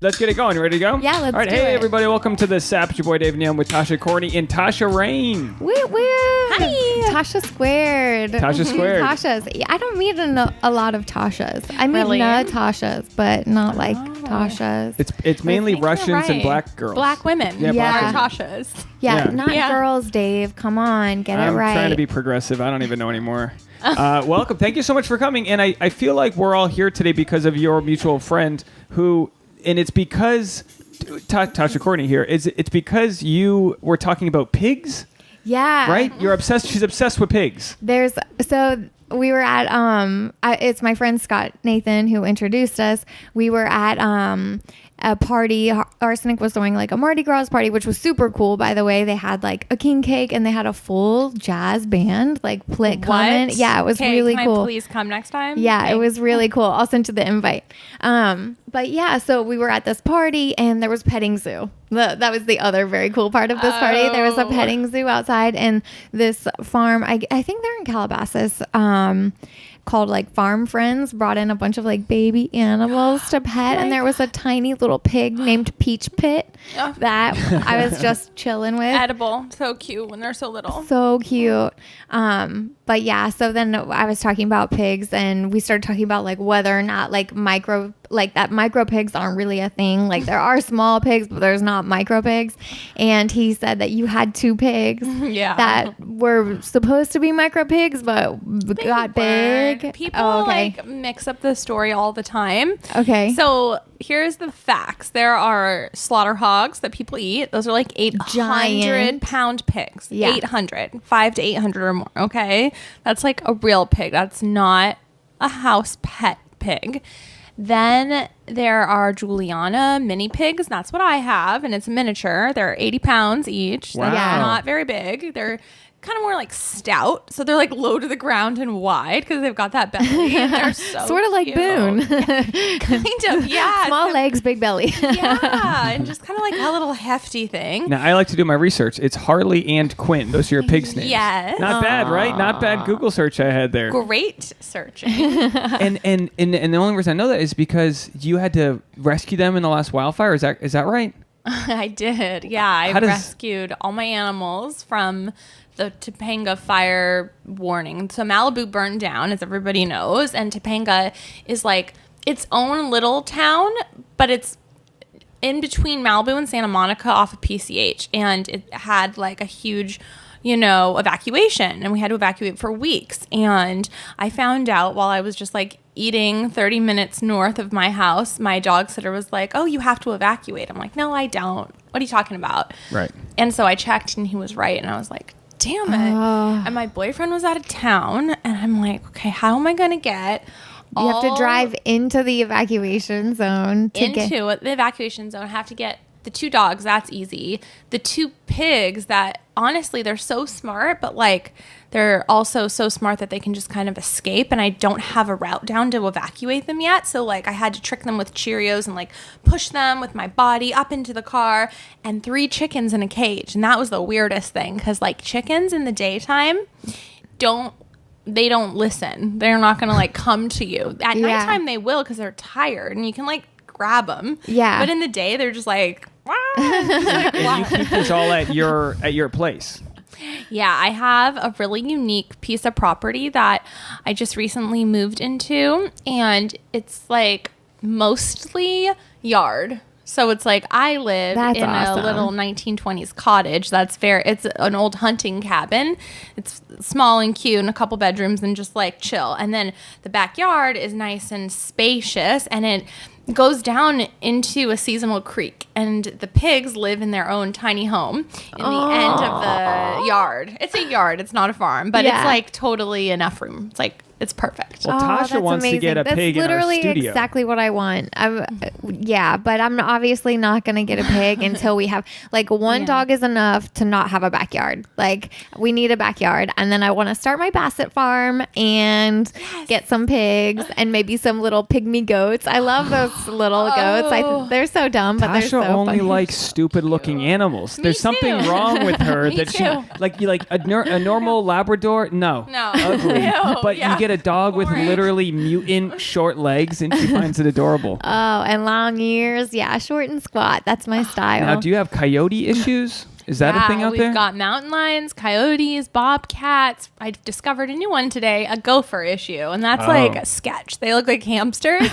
Let's get it going. You ready to go? Yeah, let's All right, do hey it. everybody, welcome to the SAP. It's your boy Dave Neal with Tasha Courtney and Tasha Reign. Woo woo! Hi, Tasha squared. Tasha squared. Tasha's. Yeah, I don't meet a lot of Tashas. I meet Really? Natashas, but not like Tashas. It's mainly think you're Russians and right. black girls. Black women. Yeah, Yeah. black Tashas. Yeah, Yeah. not Yeah. girls, Dave. Come on, get I'm it right. trying to be progressive. I don't even know anymore. Welcome. Thank you so much for coming. And I feel like we're all here today because of your mutual friend and it's because Tasha Courtney here. It's because you were talking about pigs, Yeah. right? You're obsessed. She's obsessed with pigs. We were at it's my friend Scott Nathan who introduced us. We were at a party. Arsenic was throwing like a Mardi Gras party, which was super cool, by the way. They had like a king cake and they had a full jazz band like coming. Yeah, it was really can cool. I please come next time? Yeah, Okay. it was really cool. I'll send you the invite. But yeah, so we were at this party and there was petting zoo. That was the other very cool part of this party. There was a petting zoo outside and this farm. I think they're in Calabasas. Called like Farm Friends, brought in a bunch of like baby animals to pet, and there was a tiny little pig named Peach Pit that I was just chilling with. Edible. So cute when they're so little. So cute. But yeah, so then I was talking about pigs and we started talking about like whether or not like micro pigs aren't really a thing. Like there are small pigs, but there's not micro pigs. And he said that you had two pigs Yeah. that were supposed to be micro pigs, but got big. People okay. like mix up the story all the time. Okay. So here's the facts. There are slaughter hogs that people eat. Those are like 800 pound pigs. Yeah. 800. 500 to 800 or more. Okay. That's like a real pig. That's not a house pet pig. Then there are Juliana mini pigs. That's what I have. And it's miniature. They're 80 pounds each. Wow. They're not very big. They're kind of more like stout. So they're like low to the ground and wide because they've got that belly. And they're so Sort of like cute. Boone. Kind of, yeah. Small So- legs, big belly. yeah, and just kind of like a little hefty thing. Now, I like to do my research. It's Harley and Quinn. Those are your pigs' names. Yes. Not bad, right? Not bad Google search I had there. Great searching. And the only reason I know that is because you had to rescue them in the last wildfire. Is that right? I did. Yeah, I rescued all my animals from the Topanga fire warning. So Malibu burned down, as everybody knows, and Topanga is like its own little town, but it's in between Malibu and Santa Monica off of PCH, and it had like a huge evacuation, and we had to evacuate for weeks. And I found out while I was just like eating 30 minutes north of my house, my dog sitter was like, "Oh, you have to evacuate." I'm like, "No, I don't. What are you talking about?" Right. And so I checked and he was right, and I was like, damn it. And my boyfriend was out of town, and I'm like, okay, how am I going to get You have to drive into the evacuation zone to get into the evacuation zone? Have to get the two dogs. That's easy. The two pigs that honestly, they're so smart, but like they're also so smart that they can just kind of escape, and I don't have a route down to evacuate them yet. So like I had to trick them with Cheerios and like push them with my body up into the car, and 3 chickens in a cage. And that was the weirdest thing, because like chickens in the daytime don't listen. They're not going to like come to you. At nighttime they will, because they're tired and you can like grab them. Yeah. But in the day they're just like, "Wah," And you keep this all at your place. Yeah, I have a really unique piece of property that I just recently moved into, and it's like mostly yard. So it's like I live in a little 1920s cottage. It's an old hunting cabin. It's small and cute and a couple bedrooms and just like chill. And then the backyard is nice and spacious, and it goes down into a seasonal creek, and the pigs live in their own tiny home in the end of the yard. It's a yard. It's not a farm, but it's like totally enough room. It's like, it's perfect. Well, Tasha that's wants to get a That's pig in our literally studio. exactly what I want. But I'm obviously not going to get a pig until we have like one dog is enough to not have a backyard. Like we need a backyard, and then I want to start my Basset farm and get some pigs and maybe some little pygmy goats. I love those little goats. They're so dumb, but they're so Tasha only funny. likes stupid looking animals. There's something too. wrong with her Me that too. she like a normal Labrador. No, No. ugly. Ew, But yeah. you get get a dog with literally mutant short legs, and she finds it adorable. Oh, and long ears. Yeah, short and squat. That's my style. Now, do you have coyote issues? Is that a thing out there? We've got mountain lions, coyotes, bobcats. I discovered a new one today, a gopher issue. And that's like a sketch. They look like hamsters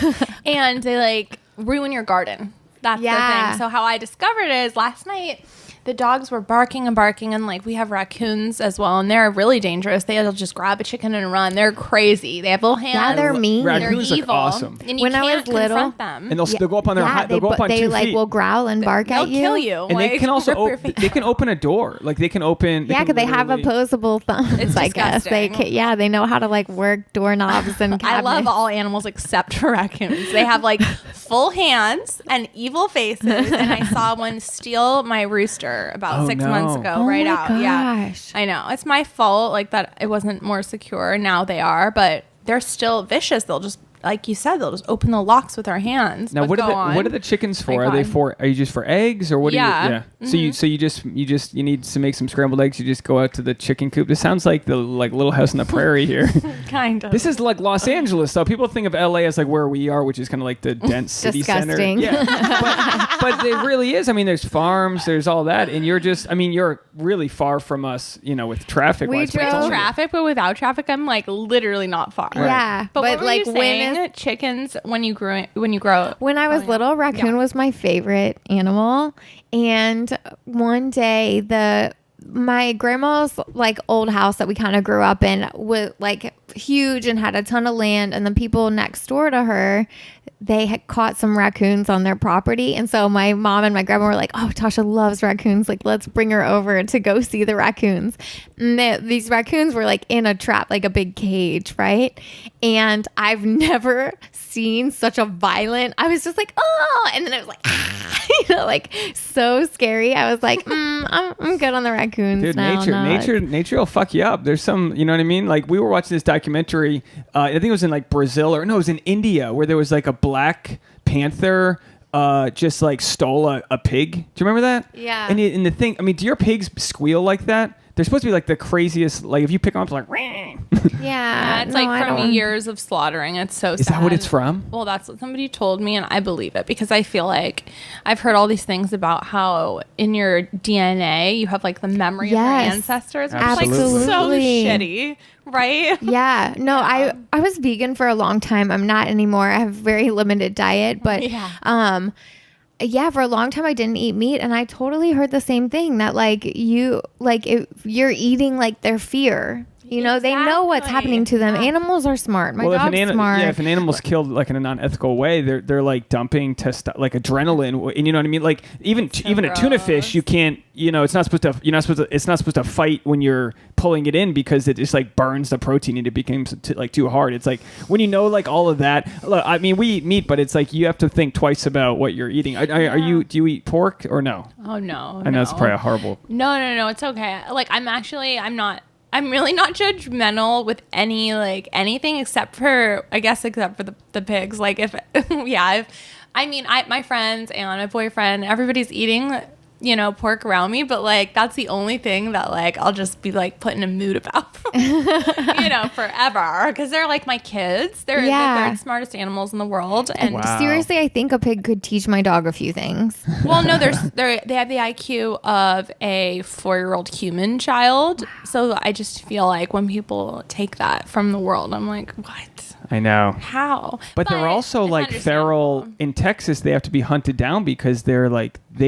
and they like ruin your garden. That's the thing. So how I discovered it is last night, the dogs were barking and barking, and like we have raccoons as well, and they're really dangerous. They'll just grab a chicken and run. They're crazy. They have little hands. Yeah, they're mean. Raccoons they're look evil. awesome. And you When I can't was little- confront them. And they'll go up on their they'll go up on 2 they like feet. will growl and bark They'll at you. kill you. And they can also they can open a door. Like they can open. Yeah, because they have opposable thumbs. It's I guess they disgusting. they know how to like work doorknobs and cabinets. I love all animals except for raccoons. They have like full hands and evil faces. And I saw one steal my rooster about 6 months ago, Oh right my out. Yeah, gosh. I know it's my fault. Like that, it wasn't more secure. Now they are, but they're still vicious. They'll just, like you said, they'll just open the locks with their hands. Now, But what go are on. the chickens for? My Are they God. for? Are you just for eggs, or what? Yeah. Do you? So you just you need to make some scrambled eggs. You just go out to the chicken coop. This sounds like the Little House on the Prairie here. Kind of. This is like Los Angeles, though. People think of LA as like where we are, which is kind of like the dense city center. Disgusting. Yeah, but it really is. I mean, there's farms, there's all that, and you're really far from us, with traffic. We wise. drove- With traffic, but without traffic, I'm like literally not far. Yeah, But, what were like you when saying? Chickens when you grow up. When I was little, raccoon was my favorite animal. And one day, my grandma's like old house that we kind of grew up in was like huge and had a ton of land. And the people next door to her, they had caught some raccoons on their property. And so my mom and my grandma were like, oh, Tasha loves raccoons. Like, let's bring her over to go see the raccoons. And these raccoons were like in a trap, like a big cage, right? And I've never seen such a violent, I was just like, oh, and then I was like, like so scary. I was like, I'm good on the raccoons. Dude, now. nature will fuck you up. There's some, you know what I mean? Like we were watching this documentary. I think it was in like Brazil it was in India where there was like a black panther just like stole a pig. Do you remember that? Yeah. And the thing, I mean, do your pigs squeal like that? They're supposed to be like the craziest. Like if you pick them up, it's like. Yeah, It's no, like I from don't. years of slaughtering. It's so sad. Is that what it's from? Well, that's what somebody told me, and I believe it because I feel like I've heard all these things about how in your DNA you have like the memory of your Yes. ancestors, which Absolutely. is like so Absolutely. shitty, right? Yeah, no, I was vegan for a long time. I'm not anymore. I have a very limited diet, but yeah, for a long time I didn't eat meat, and I totally heard the same thing that you're eating like their fear. They know what's Exactly. happening to them. Animals are smart. My dog's smart. if an animal's killed like in a non-ethical way, they're like dumping like adrenaline, and you know what I mean. Like even a tuna fish, you can't. It's not supposed to fight when you're pulling it in because it just like burns the protein and it becomes too hard. It's like when like all of that. Look, I mean, we eat meat, but it's like you have to think twice about what you're eating. Do you eat pork or no? Oh no. I know it's probably a horrible. No. It's okay. Like I'm really not judgmental with anything except for the pigs. Like my friends and my boyfriend, everybody's eating, pork around me, but like that's the only thing that like I'll just be like put in a mood about, forever because they're like my kids. They're the third smartest animals in the world, and Wow. Seriously, I think a pig could teach my dog a few things. well, no, they have the IQ of a 4-year-old human child. So I just feel like when people take that from the world, I'm like, what? I know. How? But they're also it's like feral understandable. in Texas. They have to be hunted down because they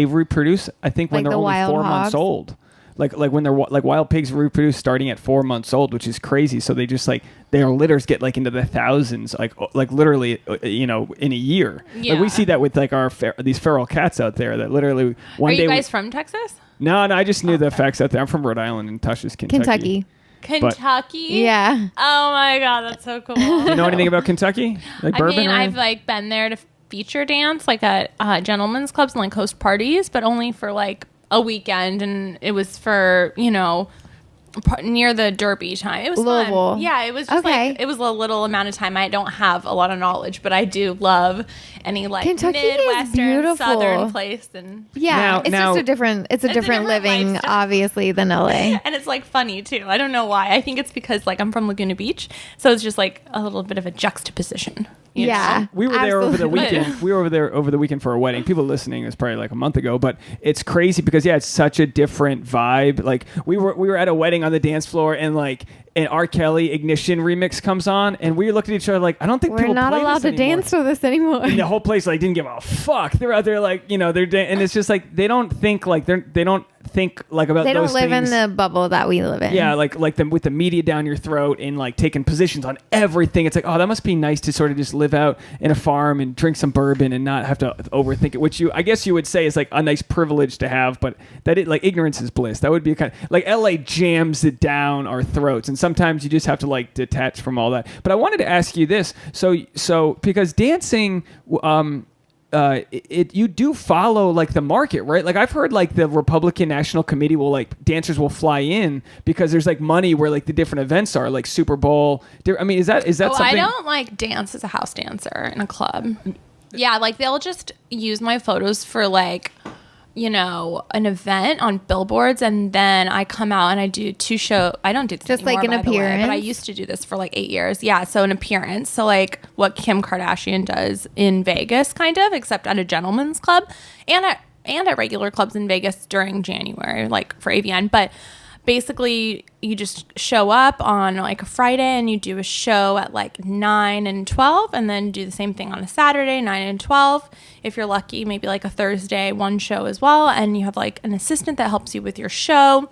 reproduce. I think when Like they're the only wild 4 months hogs? old. Like when they're like wild pigs reproduce starting at 4 months old, which is crazy. So they just like their litters get like into the thousands, like literally, in a year. Yeah. Like we see that with like these feral cats out there that literally one Are day. you guys from Texas? No, I just knew the facts out there. I'm from Rhode Island and Tasha's Kentucky. Kentucky? Yeah. Oh my God, that's so cool. Do you know anything about Kentucky? Like bourbon? or I've anything? like been there to feature dance like at gentlemen's clubs and like host parties, but only for like a weekend, and it was for near the Derby time. It was Louisville. fun. Yeah, it was just Okay. like, it was a little amount of time. I don't have a lot of knowledge, but I do love any like Kentucky is Midwestern, beautiful. Southern place. And Yeah, it's Now- just a different. It's a different living, lifestyle. obviously, than LA. and it's like funny too. I don't know why. I think it's because like I'm from Laguna Beach, so it's just like a little bit of a juxtaposition. you know? Yeah, We were there over the absolutely. weekend. We were over there over the weekend for a wedding. People listening, it was probably like a month ago, but it's crazy because it's such a different vibe. Like we were at a wedding on the dance floor, and like an R. Kelly Ignition remix comes on, and we looked at each other like, I don't think We're people not play allowed this to anymore. dance to this anymore. And the whole place like didn't give a fuck. They're out there like they're and it's just like they don't think like they don't think like about They don't those live things. in the bubble that we live in. Yeah, like them with the media down your throat and like taking positions on everything. It's like, oh, that must be nice to sort of just live out in a farm and drink some bourbon and not have to overthink it. Which I guess you would say is like a nice privilege to have, but that like ignorance is bliss. That would be like LA jams it down our throats, and sometimes you just have to like detach from all that. But I wanted to ask you this, so because dancing, you do follow like the market, right? Like I've heard like the Republican National Committee will like dancers will fly in because there's like money where like the different events are, like Super Bowl. I mean, is that Oh, something? I don't like dance as a house dancer in a club. Yeah, like they'll just use my photos for like, an event on billboards, and then I come out and I do 2 shows. I don't do this Just like anymore, an by the way, but I appearance? used to do this for like 8 years. Yeah, so an appearance. So like what Kim Kardashian does in Vegas, kind of, except at a gentleman's club, and at regular clubs in Vegas during January, like for AVN. But basically, you just show up on like a Friday and you do a show at like 9 and 12, and then do the same thing on a Saturday, 9 and 12. If you're lucky, maybe like a Thursday, 1 show as well. And you have like an assistant that helps you with your show.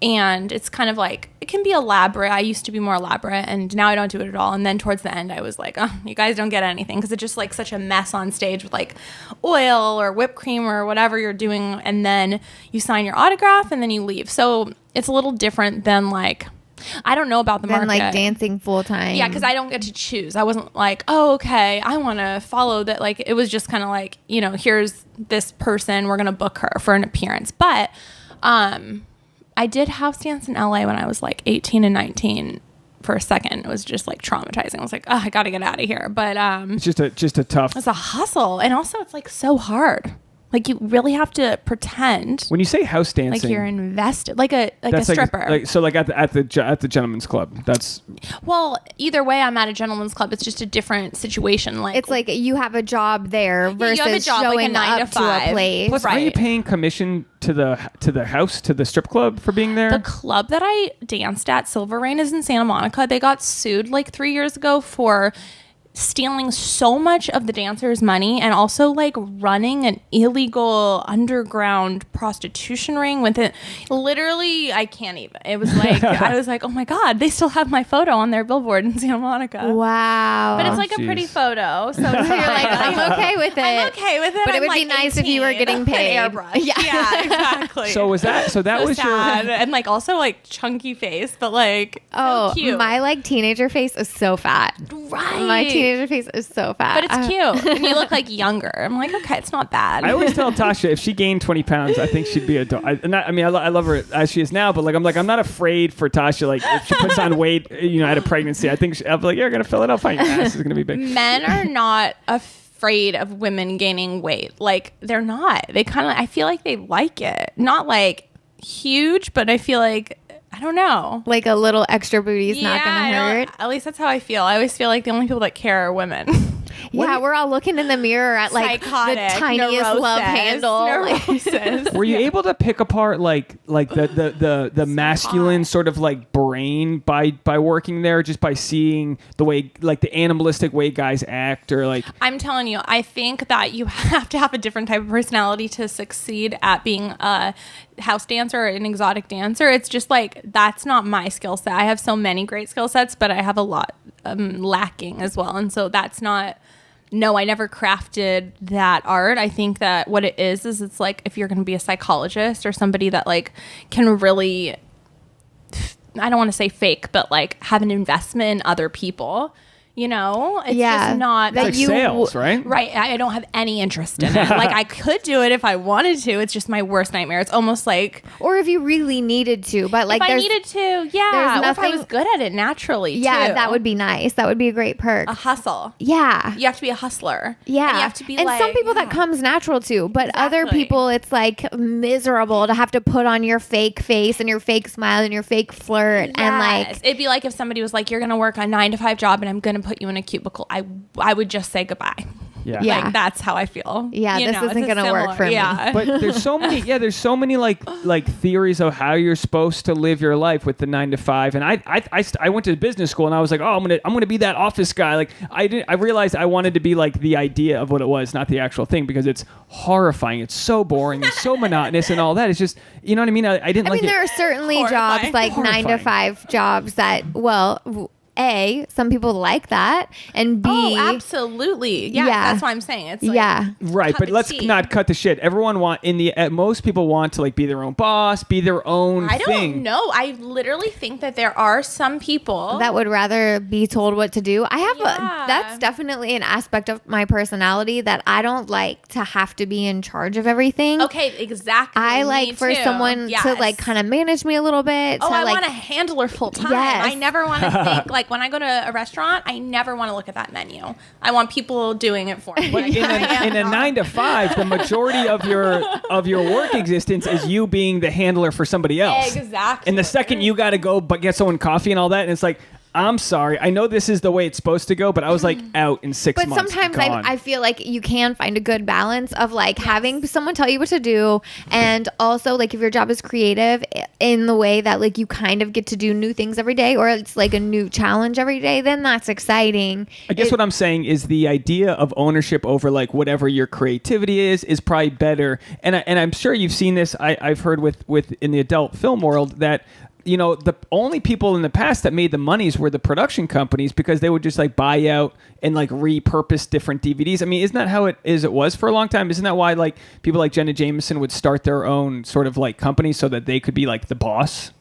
And it's kind of like, it can be elaborate. I used to be more elaborate, and now I don't do it at all. And then towards the end, I was like, oh, you guys don't get anything, because it's just like such a mess on stage with like oil or whipped cream or whatever you're doing. And then you sign your autograph and then you leave. So it's a little different than like, I don't know about the Than market. like dancing full time. Yeah, because I don't get to choose. I wasn't like, oh, okay, I want to follow that. Like, it was just kind of like, here's this person, we're gonna book her for an appearance. But I did house dance in LA when I was like 18 and 19 for a second. It was just like traumatizing. I was like, oh, I got to get out of here. But It's just a tough. it's a hustle, and also it's like so hard. Like you really have to pretend When you say house dancing, like you're invested, like a that's stripper. like at the gentleman's club. That's Well, either way, I'm at a gentleman's club. It's just a different situation. Like It's like you have a job there versus you have a job, like a showing 9 to up to a 5. place. plus. Are you Right. paying commission to the house, to the strip club for being there? the club that I danced at, Silver Rain, is in Santa Monica. They got sued like 3 years ago for stealing so much of the dancers' money, and also like running an illegal underground prostitution ring with it. Literally, I can't even. It was like, I was like, oh my God, they still have my photo on their billboard in Santa Monica. Wow. But it's like Jeez. a pretty photo. So So you're like, I'm okay with it. I'm okay with it. But it I'm would be like nice if you were 18. getting paid. An airbrush. Yeah. Exactly. so was that So was your sad. And like also like chunky face, but like Oh, so cute. my like teenager face is so fat. Right. My teenager face is so fat. But it's cute. And you look like younger. I'm like, okay, it's not bad. I always tell Tasha if she gained 20 pounds, I think she'd be a dog. I love her as she is now, but like I'm not afraid for Tasha. Like if she puts on weight, at a pregnancy, I think I'm like, you're gonna fill it up. Fine, your ass is gonna be big. Men are not afraid of women gaining weight. Like they're not. They kind of. I feel like they like it. Not like huge, but I feel like I don't know. like a little extra booty's not I gonna don't- hurt. At least that's how I feel. I always feel like the only people that care are women. Yeah, we're all looking in the mirror at like Psychotic, the tiniest love neurosis, handle. neurosis. Were you able to pick apart like the masculine sort of like brain by working there, just by seeing the way, like the animalistic way guys act, or like I'm telling you, I think that you have to have a different type of personality to succeed at being a house dancer or an exotic dancer. It's just like, that's not my skill set. I have so many great skill sets, but I have a lot lacking as well. And so that's not, no, I never crafted that art. I think that what it is it's like if you're going to be a psychologist or somebody that like can really, I don't want to say fake, but like have an investment in other people. You know, it's Yeah. just not That It's like you- sales, right? right. I don't have any interest in it. Like I could do it if I wanted to. It's just my worst nightmare. It's almost like Or if you really needed to, but like if I there's needed to, there's or if I was nothing- good at it naturally. yeah, too. that would be nice. That would be a great perk. a hustle. Yeah. You have to be a hustler. Yeah. and you have to be and like some people that yeah. comes natural too, but other Exactly. people it's like miserable to have to put on your fake face and your fake smile and your fake flirt and like Yes. It'd be like if somebody was like, "You're gonna work a 9 to 5 job, and I'm gonna put you in a cubicle." I would just say goodbye. Yeah. Yeah. Like that's how I feel. Yeah, You this know, isn't it's a gonna work similar- for me. yeah. But there's so many, there's so many like theories of how you're supposed to live your life with the 9 to 5. And I went to business school and I was like, oh, I'm gonna be that office guy. Like I realized I wanted to be like the idea of what it was, not the actual thing, because it's horrifying. It's so boring. It's so monotonous and all that. It's just, you know what I mean? I didn't I like mean it. there are certainly Horrifying. jobs like 9 to Horrifying. 5 jobs that A, some people like that, and B, Oh, absolutely. Yeah, Yeah. that's what I'm saying. It's like, yeah. Right, cup but of let's tea. not cut the shit. Everyone most people want to like be their own boss, be their own I thing. don't know. I literally think that there are some people that would rather be told what to do. I have Yeah. that's definitely an aspect of my personality that I don't like to have to be in charge of everything. Okay, exactly. I Me like for too. someone to Yes. like kind of manage me a little bit. Oh, to, I like, want a handler full time. Yes. I never want to think like when I go to a restaurant, I never want to look at that menu. I want people doing it for me. But in a 9 to 5, the majority of your work existence is you being the handler for somebody else. Exactly. And the second you got to go but get someone coffee and all that, and it's like, I'm sorry, I know this is the way it's supposed to go, but I was like out in 6 but months. sometimes gone. I feel like you can find a good balance of like having someone tell you what to do, and also like if your job is creative in the way that like you kind of get to do new things every day, or it's like a new challenge every day, then that's exciting. I guess what I'm saying is the idea of ownership over like whatever your creativity is probably better. And I'm sure you've seen this. I've heard with in the adult film world that, you know, the only people in the past that made the monies were the production companies, because they would just like buy out and like repurpose different DVDs. I mean, isn't that how it was for a long time? Isn't that why like people like Jenna Jameson would start their own sort of like company so that they could be like the boss?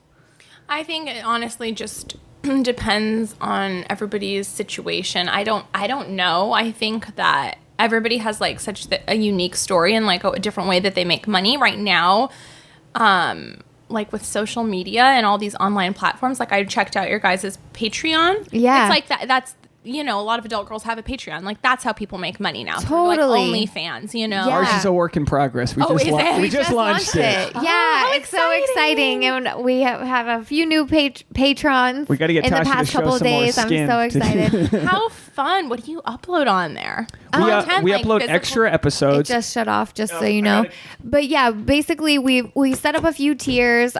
I think it honestly just depends on everybody's situation. I don't know. I think that everybody has like such a unique story and like a different way that they make money right now. Like with social media and all these online platforms, like I checked out your guys' Patreon. Yeah. It's like that. That's, you know, a lot of adult girls have a Patreon. Like that's how people make money now. Totally. Through, like OnlyFans, you know. Yeah. Ours is a work in progress. We Oh, is it? we just launched it. Yeah, how it's so exciting, and we have a few new patrons. We gotta get in the Tasha to past show couple of some more days. I'm skin. so excited. How fun. What do you upload on there? We Content, like upload physical- extra It episodes. just shut off, just so Oh, you I know. got it. But yeah, basically we set up a few tiers.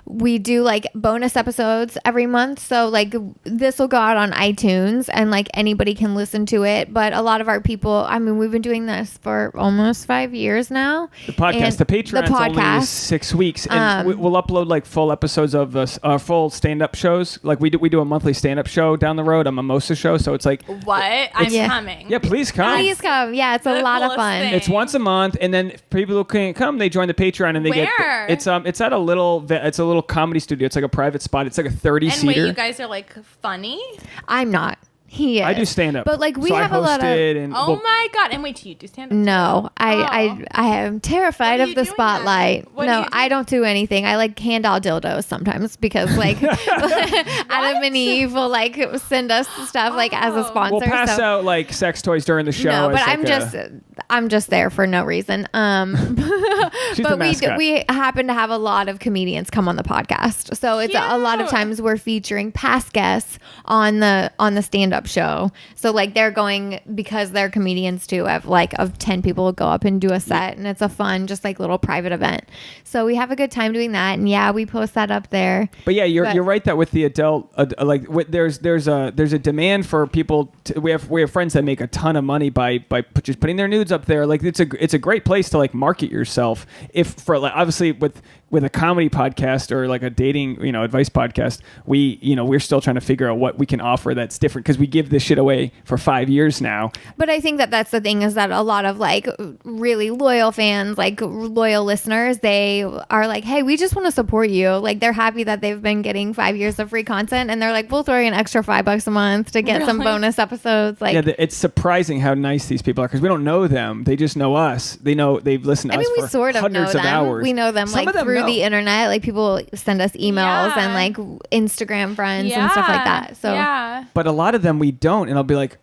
We do like bonus episodes every month. So like this will go out on iTunes and like anybody can listen to it. But a lot of our people, I mean, we've been doing this for almost 5 years now. The podcast, And the Patreon's only 6 weeks, and we'll upload like full episodes of full stand-up shows. Like we do a monthly stand-up show down the road, a mimosa show. So it's like, What? I'm Yeah. coming. yeah, please come. Please come. Yeah, it's a The lot of coolest fun. thing. It's once a month, and then for people who can't come, they join the Patreon, and they Where? get it's at a little comedy studio. It's like a private spot. It's like a 30 And wait, seater. you guys are like funny? I'm not. He is. I do stand-up, But like we so have I a lot of. hosted and Oh well, my god! And wait, do you do stand up? No, Oh. I am terrified What are of you the doing spotlight. then? What do No, you do? I don't do anything. I like hand out dildos sometimes because like Adam and Eve will like send us stuff like as a Oh. sponsor. we'll pass so. out like sex toys during the show. No, but as, like, I'm just there for no reason. She's the But mascot. we happen to have a lot of comedians come on the podcast, so it's a lot of Cute. times we're featuring past guests on the stand up show. So like they're going because they're comedians too. Of 10 people go up and do a set, and it's a fun just like little private event. So we have a good time doing that, and yeah, we post that up there. But yeah, you're But- right that with the adult, there's a demand for people. We have friends that make a ton of money by just putting their nudes up there. Like it's a great place to like market yourself. If for like obviously with with a comedy podcast or like a dating, advice podcast, we're still trying to figure out what we can offer that's different because we give this shit away for 5 years now. But I think that that's the thing is that a lot of like really loyal fans, like loyal listeners, they are like, hey, we just want to support you. Like they're happy that they've been getting 5 years of free content and they're like, we'll throw you an extra $5 a month to get some bonus episodes. Like, yeah, it's surprising how nice these people are because we don't know them. They just know us. They know they've listened to us we for sort of hundreds know of them. hours. We know them Some like of them through know. the internet. Like people send us emails and like Instagram friends and stuff like that. So But a lot of them we don't, and I'll be like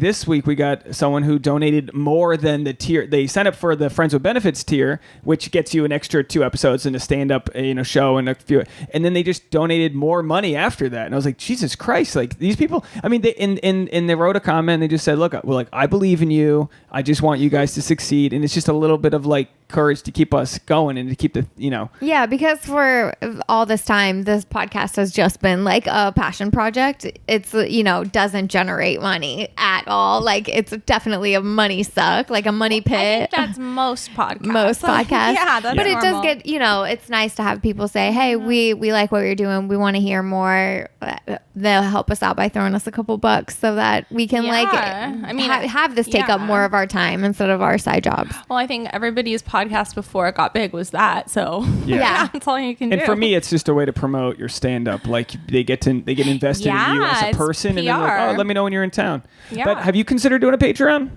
this week we got someone who donated more than the tier. They signed up for the Friends with Benefits tier, which gets you an extra 2 episodes and a stand-up show and a few, and then they just donated more money after that. And I was like, Jesus Christ! Like these people. I mean, they wrote a comment. They just said, look, well, like I believe in you. I just want you guys to succeed, and it's just a little bit of like courage to keep us going and to keep the Yeah, because for all this time, this podcast has just been like a passion project. It's doesn't generate money at all. Like it's definitely a money suck, like a money pit. I think that's most podcasts. Most podcasts. Yeah, that's but it normal. does get, it's nice to have people say, hey, we like what you're doing. We want to hear more. They'll help us out by throwing us a couple bucks so that we can have this take up more of our time instead of our side jobs. Well, I think everybody's podcast before it got big was that. So yeah. that's all you can do. And for me, it's just a way to promote your stand-up. Like they get invested in you as a person, and then like, oh, let me know when you're in town. Yeah. But have you considered doing a Patreon?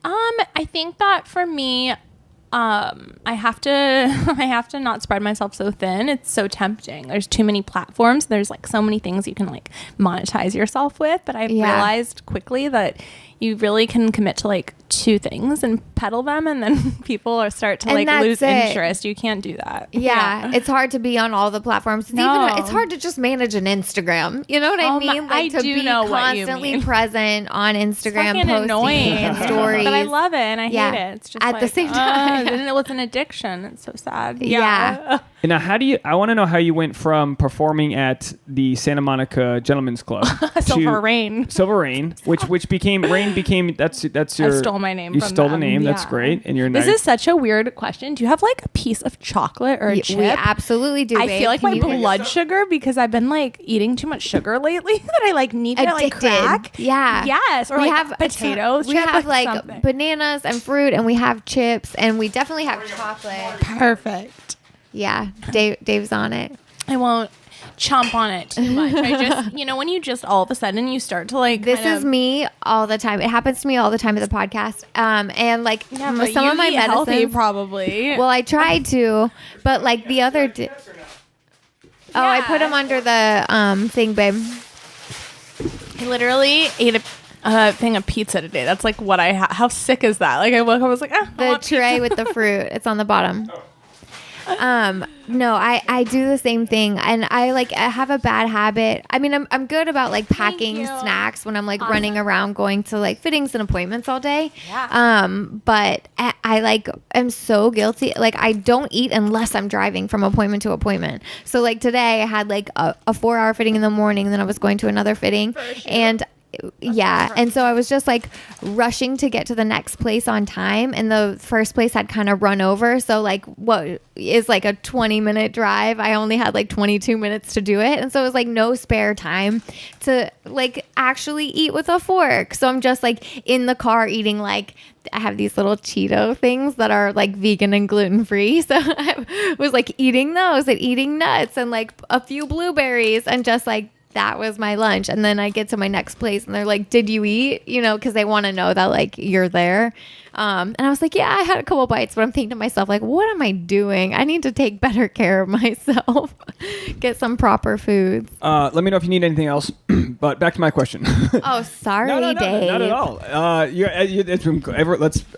I think that for me, I have to not spread myself so thin. It's so tempting. There's too many platforms. There's like so many things you can like monetize yourself with. But I've realized quickly that you really can commit to like 2 things and peddle them, and then people start to like lose interest. You can't do that. Yeah, it's hard to be on all the platforms. It's hard to just manage an Instagram. You know what I mean? Like I to do be know what you constantly mean. present on Instagram, It's posting annoying and stories. but I love it and I hate it. It's just at like, the same time. then it was an addiction. It's so sad. Yeah. And now, I want to know how you went from performing at the Santa Monica Gentlemen's Club Silver Rain, which became that's your. I stole my name. You from stole the them. name. Yeah. That's great. And you're This is such a weird question. Do you have like a piece of chocolate or a chip? We absolutely do. I babe. feel like Can my you- blood sugar, because I've been like eating too much sugar lately, that I like need to like Addicted. crack. Yeah. Yes. Or we like have potatoes. We chip, have like something. bananas and fruit, and we have chips, and we definitely have chocolate. Perfect. Yeah, Dave's on it. I won't chomp on it too much. I just, when you just all of a sudden you start to like. This is me all the time. It happens to me all the time at the podcast. And like some of my medicines, healthy, probably. well, I tried to, but like the other day. Oh, I put them under the thing, babe. I literally ate a thing of pizza today. That's like what I how sick is that? Like I woke up, I was like, The tray with the fruit. It's on the bottom. No, I do the same thing, and I have a bad habit. I mean, I'm good about like packing snacks when I'm like running around going to like fittings and appointments all day. Yeah. But I like am so guilty. Like I don't eat unless I'm driving from appointment to appointment. So like today I had like a 4-hour fitting in the morning, and then I was going to another fitting, and and so I was just like rushing to get to the next place on time, and the first place had kind of run over, so like what is like a 20-minute drive, I only had like 22 minutes to do it, and so it was like no spare time to like actually eat with a fork. So I'm just like in the car eating, like I have these little Cheeto things that are like vegan and gluten free, so I was like eating those and eating nuts and like a few blueberries, and just like that was my lunch. And then I get to my next place and they're like, did you eat? Because they want to know that like you're there. And I was like, yeah, I had a couple bites, but I'm thinking to myself, like, what am I doing? I need to take better care of myself. Get some proper foods. Let me know if you need anything else. But back to my question. Oh, sorry, no, Dave. not at all.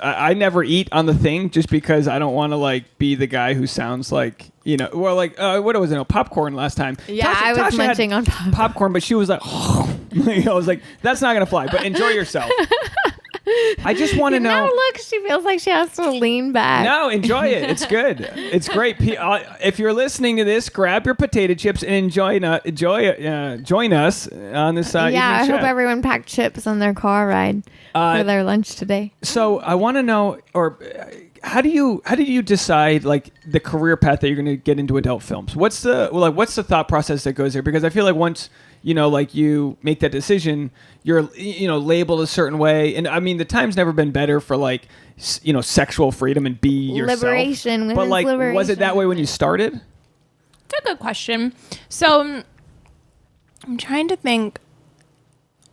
I never eat on the thing just because I don't want to like be the guy who sounds like what was it? Popcorn last time. Yeah, I was Tasha munching had on popcorn, but she was like, I was like, that's not gonna fly. But enjoy yourself. I just want to know. Now look, she feels like she has to lean back. No, enjoy it. It's good. It's great. If you're listening to this, grab your potato chips and join us on this. Yeah, I evening hope show. everyone packed chips on their car ride for their lunch today. So I want to know, how did you decide like the career path that you're going to get into adult films? What's the thought process that goes there? Because I feel like once like you make that decision, you're labeled a certain way, and I mean the time's never been better for like sexual freedom and be yourself. Liberation, but like liberation. was it that way when you started? That's a good question. So I'm trying to think.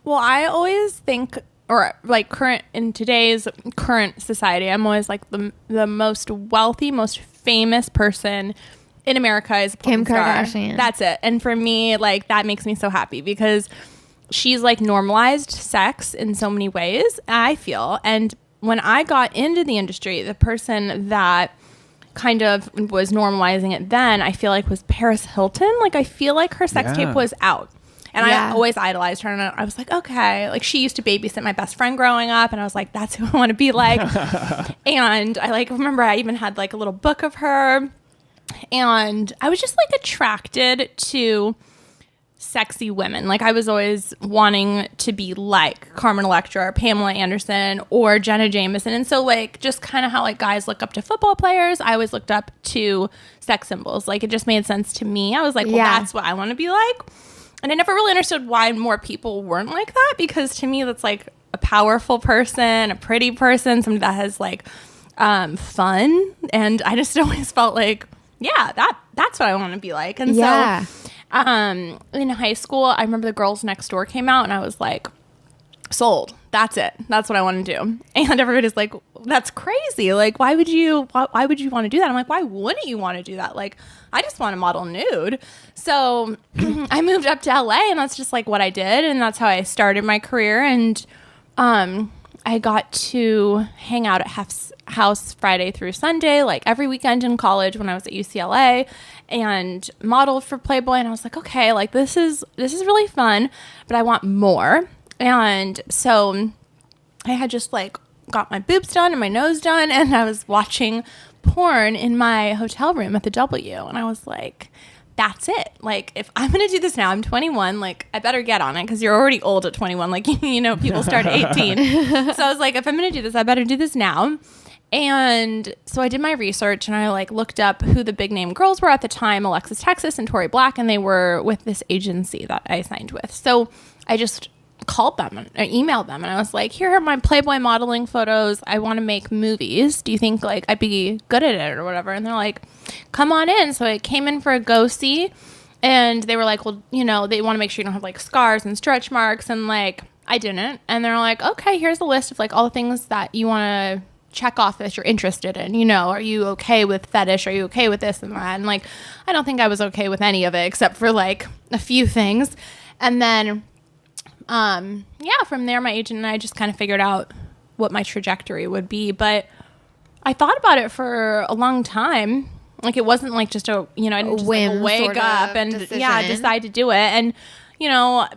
Well, I always think, or like in today's current society, I'm always like the most wealthy, most famous person in America is Kim porn star. Kardashian. That's it. And for me, like that makes me so happy because she's like normalized sex in so many ways, I feel. And when I got into the industry, the person that kind of was normalizing it then, I feel like was Paris Hilton. Like I feel like her sex tape was out. And I always idolized her. And I was like, okay. Like, she used to babysit my best friend growing up. And I was like, that's who I want to be like. And I like remember I even had like a little book of her. And I was just like attracted to sexy women. Like, I was always wanting to be like Carmen Electra or Pamela Anderson or Jenna Jameson. And so like just kind of how like guys look up to football players, I always looked up to sex symbols. Like, it just made sense to me. I was like, well, that's what I want to be like. And I never really understood why more people weren't like that, because to me, that's like a powerful person, a pretty person, somebody that has like fun. And I just always felt like, yeah, that's what I want to be like. And so in high school, I remember The Girls Next Door came out and I was like, sold. That's it. That's what I want to do. And everybody's like, that's crazy. Like, why would you want to do that? I'm like, why wouldn't you want to do that? Like, I just want to model nude. So I moved up to LA and that's just like what I did. And that's how I started my career. And I got to hang out at House Friday through Sunday, like every weekend in college when I was at UCLA, and modeled for Playboy. And I was like, okay, like this is really fun, but I want more. And so I had just like got my boobs done and my nose done, and I was watching porn in my hotel room at the W. And I was like, that's it. Like, if I'm going to do this now, I'm 21, like I better get on it, because you're already old at 21. Like, people start at 18. So I was like, if I'm going to do this, I better do this now. And so I did my research and I like looked up who the big name girls were at the time, Alexis Texas and Tori Black, and they were with this agency that I signed with. So I just called them and I emailed them and I was like, here are my Playboy modeling photos. I want to make movies. Do you think like I'd be good at it or whatever? And they're like, come on in. So I came in for a go-see and they were like, well, they want to make sure you don't have like scars and stretch marks. And like, I didn't. And they're like, okay, here's a list of like all the things that you want to check off that you're interested in. Are you okay with fetish? Are you okay with this and that? And like, I don't think I was okay with any of it except for like a few things. And then from there, my agent and I just kind of figured out what my trajectory would be. But I thought about it for a long time. Like, it wasn't like just I didn't just like wake up and decide to do it. And,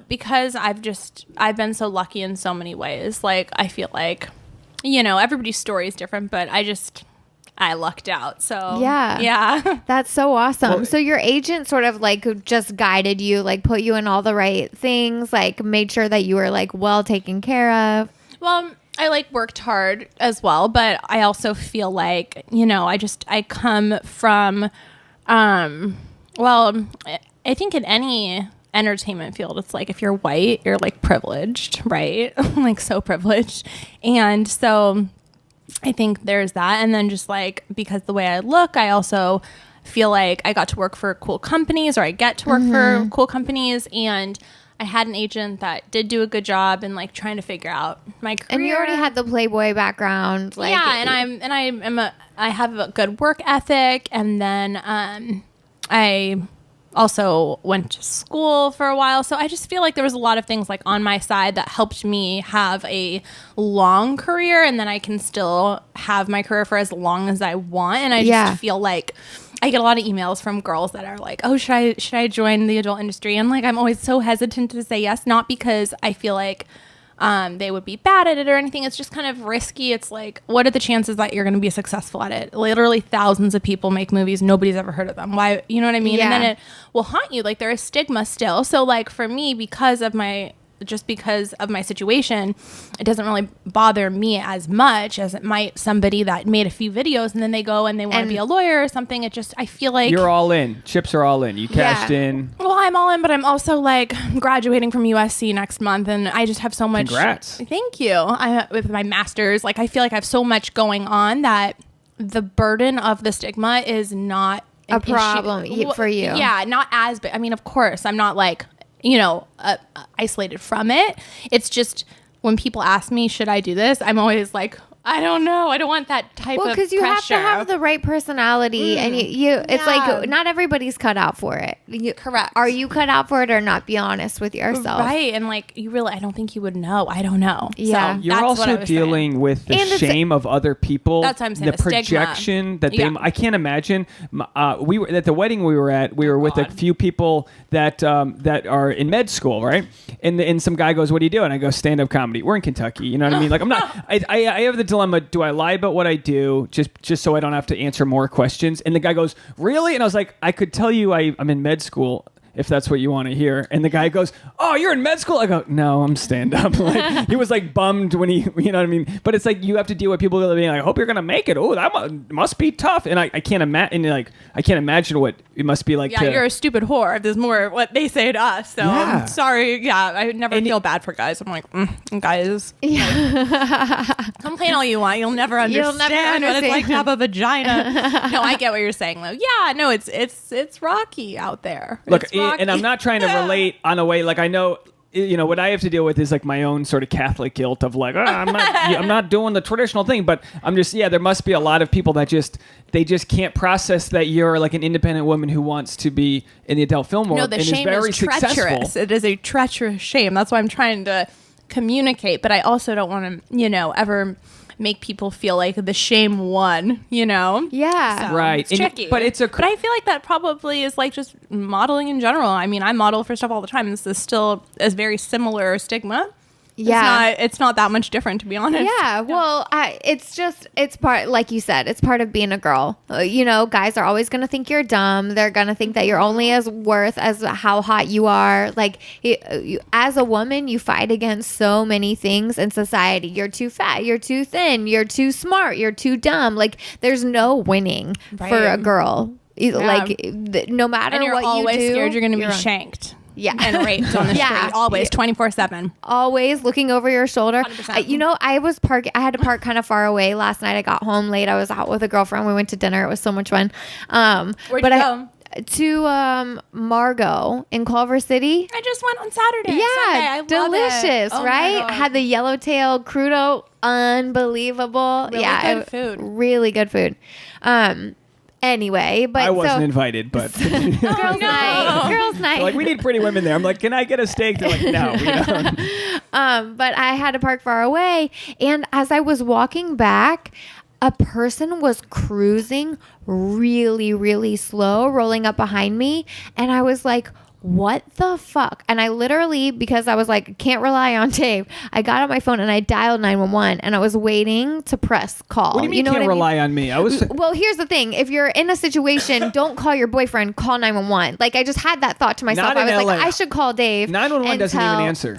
because I've been so lucky in so many ways. Like, I feel like, everybody's story is different, but I lucked out. So yeah. That's so awesome. Well, so your agent sort of like just guided you, like put you in all the right things, like made sure that you were like well taken care of. Well, I like worked hard as well, but I also feel like, I come from, I think in any entertainment field, it's like if you're white, you're like privileged, right? Like so privileged. And so I think there's that. And then just like, because the way I look, I also feel like I got to work for cool companies, or I get to work for cool companies. And I had an agent that did do a good job in like trying to figure out my career. And you already had the Playboy background. Like, yeah. I have a good work ethic. And then I also went to school for a while. So I just feel like there was a lot of things like on my side that helped me have a long career, and then I can still have my career for as long as I want. And I just feel like I get a lot of emails from girls that are like, oh, should I join the adult industry? And like, I'm always so hesitant to say yes, not because I feel like they would be bad at it or anything. It's just kind of risky. It's like, what are the chances that you're going to be successful at it? Literally thousands of people make movies. Nobody's ever heard of them. Why? You know what I mean? Yeah. And then it will haunt you. Like, there is stigma still. So like for me, because of my just because of my situation, it doesn't really bother me as much as it might somebody that made a few videos and then they go and they want to be a lawyer or something. I feel like you're all in. Chips are all in. You cashed in. Well, I'm all in, but I'm also like graduating from USC next month, and I just have so much. Congrats. Thank you. With my master's, like I feel like I have so much going on that the burden of the stigma is not a problem for you. Yeah, not as big. I mean, of course, I'm not like, isolated from it. It's just when people ask me, should I do this? I'm always like, I don't know. I don't want that type of pressure. Well, because you have to have the right personality, and it's like not everybody's cut out for it. Correct. Are you cut out for it or not? Be honest with yourself. Right, and like I don't think you would know. I don't know. Yeah. So You're also dealing with the shame of other people. That's what I'm saying. The projection that they. I can't imagine. We were at the wedding we were at. We were with a few people that are in med school, right? And some guy goes, "What do you do?" And I go, "Stand-up comedy." We're in Kentucky. You know what I mean? Like I'm not. I have the dilemma: do I lie about what I do just so I don't have to answer more questions? And the guy goes, "Really?" And I was like, "I could tell you I'm in med school if that's what you want to hear." And the guy goes, "Oh, you're in med school?" I go, "No, I'm stand-up." Like, he was like bummed when you know what I mean? But it's like you have to deal with people being like, "I hope you're gonna make it." Oh, that must be tough. And I can't imagine. I can't imagine what it must be like. Yeah, you're a stupid whore. There's more what they say to us. So I'm sorry. Yeah, I never feel bad for guys. I'm like, guys. Yeah. Complain all you want. You'll never understand what it's like to have a vagina. No, I get what you're saying though. Yeah, no, it's rocky out there. Look, and I'm not trying to relate on a way like I know. What I have to deal with is like my own sort of Catholic guilt of like, I'm not doing the traditional thing, but I'm just, there must be a lot of people that they just can't process that you're like an independent woman who wants to be in the adult film world. No, the and shame is very is treacherous. Successful. It is a treacherous shame. That's why I'm trying to communicate, but I also don't want to, ever make people feel like the shame won, Yeah. So right. It's tricky. But I feel like that probably is like just modeling in general. I mean, I model for stuff all the time. This is still a very similar stigma. Yeah. It's not that much different, to be honest. Yeah. Well, it's part, like you said, it's part of being a girl. Guys are always going to think you're dumb. They're going to think that you're only as worth as how hot you are. Like, as a woman, you fight against so many things in society. You're too fat. You're too thin. You're too smart. You're too dumb. Like, there's no winning for a girl. Yeah. Like, no matter and you're what always you do, scared you're going to be shanked. Yeah. And raped on the street. Always, 24/7. Always looking over your shoulder. I had to park kind of far away last night. I got home late. I was out with a girlfriend. We went to dinner. It was so much fun. Where'd you go? To Margot in Culver City. I just went on Saturday. Yeah, Sunday. I delicious, right? Had the yellowtail crudo, unbelievable. Really good food. Really good food. Anyway, but I wasn't invited, but girls' night. Like, we need pretty women there. I'm like, can I get a steak? They're like, no, we don't. But I had to park far away, and as I was walking back, a person was cruising really, really slow, rolling up behind me, and I was like, what the fuck? And I literally, because I was like, can't rely on Dave, I got on my phone and I dialed 911 and I was waiting to press call. What do you mean can't rely on me? Well, here's the thing. If you're in a situation, don't call your boyfriend, call 911. Like, I just had that thought to myself. I was like, I should call Dave. 911 doesn't even answer.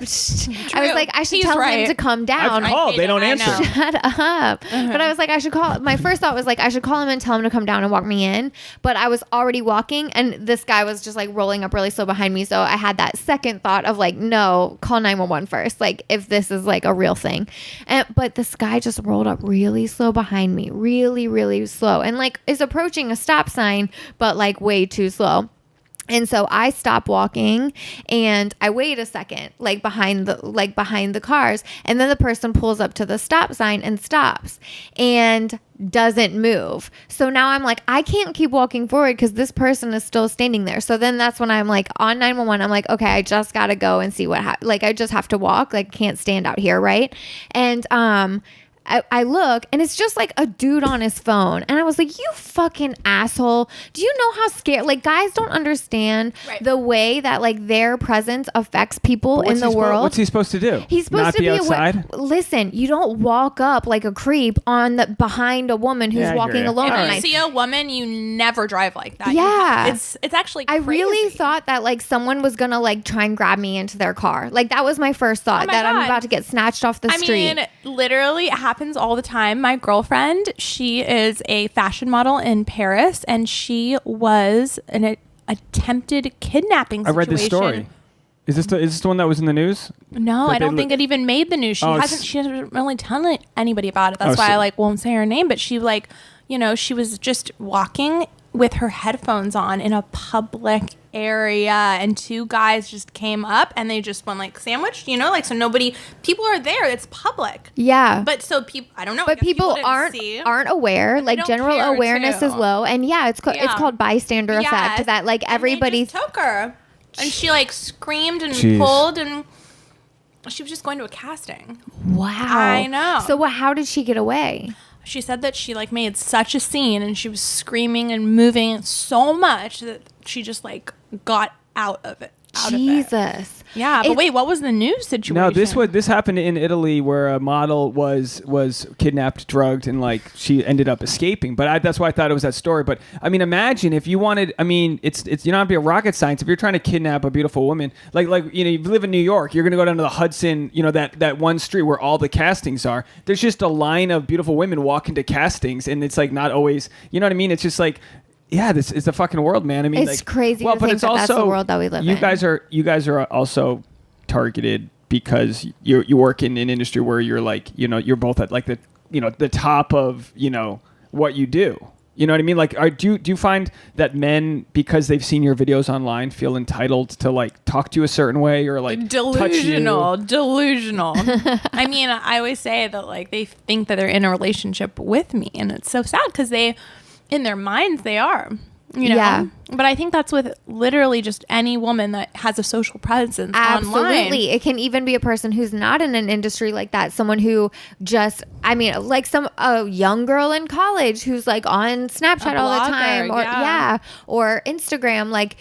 I was like, I should tell him to come down. I've called. They don't answer. Shut up. But I was like, I should call. My first thought was like, I should call him and tell him to come down and walk me in. But I was already walking and this guy was just like rolling up really slow behind me. So I had that second thought of like, no, call 911 first. Like, if this is like a real thing. But this guy just rolled up really slow behind me. Really, really slow. And like is approaching a stop sign, but like way too slow. And so I stop walking and I wait a second, behind the cars. And then the person pulls up to the stop sign and stops and doesn't move. So now I'm like, I can't keep walking forward because this person is still standing there. So then that's when I'm like on 911, I'm like, okay, I just got to go and see what happens. Like, I just have to walk, like can't stand out here. Right. And, I look and it's just like a dude on his phone. And I was like, you fucking asshole. Do you know how scared, like guys don't understand the way that like their presence affects people in the world. What's he supposed to do? He's supposed Not to be outside? Listen, you don't walk up like a creep behind a woman who's walking alone at If night. you see a woman, you never drive like that. Yeah. It's actually I crazy. really thought that like someone was gonna like try and grab me into their car. Like that was my first thought, Oh my that I'm God. about to get snatched off the street. I mean, literally, it happens all the time. My girlfriend, she is a fashion model in Paris, and she was in an attempted kidnapping situation. I read this story. Is this the one that was in the news? No, That I don't think it even made the news. She hasn't really told anybody about it. That's why I like won't say her name. But she like, she was just walking with her headphones on in a public area, and two guys just came up and they just went like sandwiched, like so people are there. It's public. Yeah. But so people, I don't know. But people aren't aware. Like don't general care, awareness too. is low, and it's called bystander effect. That like everybody and they just took her, and she like screamed and Jeez. pulled, and she was just going to a casting. Wow. I know. So how did she get away? She said that she like made such a scene, and she was screaming and moving so much that she just like got out of it. Jesus. Yeah, but wait, what was the news situation? No, this happened in Italy where a model was kidnapped, drugged, and like she ended up escaping. But that's why I thought it was that story. But I mean, imagine if you wanted. I mean, it's you don't have to be a rocket science. If you're trying to kidnap a beautiful woman, like you live in New York, you're gonna go down to the Hudson, that one street where all the castings are. There's just a line of beautiful women walking to castings, and it's like not always. You know what I mean? It's just like. Yeah, this is the fucking world, man. I mean, it's crazy. Well, but it's also that's the world that we live in. You guys are also targeted because you work in an industry where you're like, you're both at like the top of what you do. You know what I mean? Like, do you find that men, because they've seen your videos online, feel entitled to like talk to you a certain way or like delusional? Touch you? I mean, I always say that like they think that they're in a relationship with me, and it's so sad because in their minds they are, Yeah. But I think that's with literally just any woman that has a social presence Absolutely. online. It can even be a person who's not in an industry like that. Someone who like a young girl in college who's like on Snapchat all the time or Instagram. Like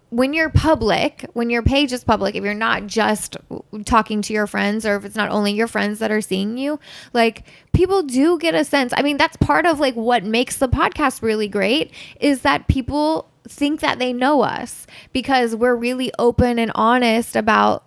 when you're public, when your page is public, if you're not just talking to your friends or if it's not only your friends that are seeing you, like people do get a sense. I mean, that's part of like what makes the podcast really great is that people think that they know us because we're really open and honest about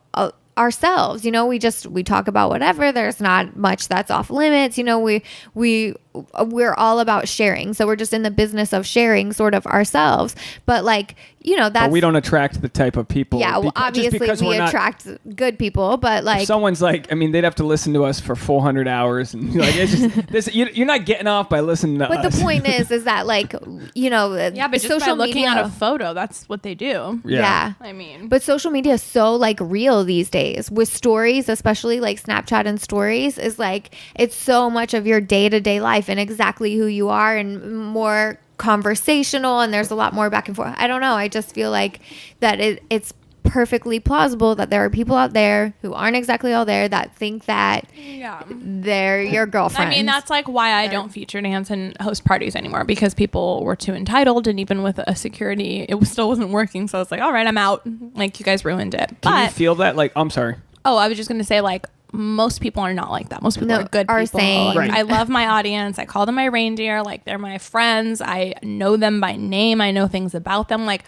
ourselves. We talk about whatever. There's not much that's off limits. We're all about sharing. So we're just in the business of sharing sort of ourselves. But like, that's... But we don't attract the type of people. Yeah, well, obviously we attract good people, but like... If someone's like, I mean, they'd have to listen to us for 400 hours. And like, it's just, you're not getting off by listening to us. But the point is that like, yeah, but just social by looking media, at a photo, that's what they do. Yeah. I mean... But social media is so like real these days with stories, especially like Snapchat and stories is like, it's so much of your day-to-day life and exactly who you are and more conversational, and there's a lot more back and forth. I don't know. I just feel like that it's perfectly plausible that there are people out there who aren't exactly all there that think that they're your girlfriend. I mean, that's like why I don't feature dance and host parties anymore, because people were too entitled, and even with a security, it still wasn't working. So I was like, all right, I'm out. Like, you guys ruined it. Can you feel that? Like, I'm sorry. Oh, I was just going to say, like, most people are not like that. Most people are good people. Saying, like, I love my audience. I call them my reindeer. Like, they're my friends. I know them by name. I know things about them. Like,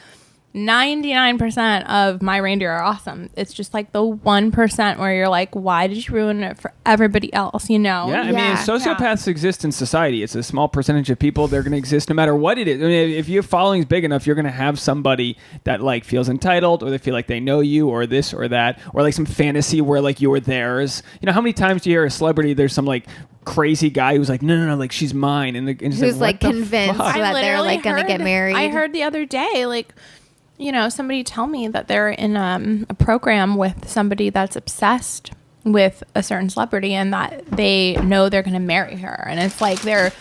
99% of my reindeer are awesome. It's just like the 1% where you're like, why did you ruin it for everybody else? Yeah, I mean, sociopaths exist in society. It's a small percentage of people. They're going to exist no matter what it is. I mean, if your following's big enough, you're going to have somebody that like feels entitled, or they feel like they know you, or this or that, or like some fantasy where like you were theirs. How many times do you hear a celebrity, there's some like crazy guy who's like, no, like she's mine, and who's like convinced that they're like going to get married. I heard the other day, like, somebody tell me that they're in a program with somebody that's obsessed with a certain celebrity, and that they know they're going to marry her. And it's like they're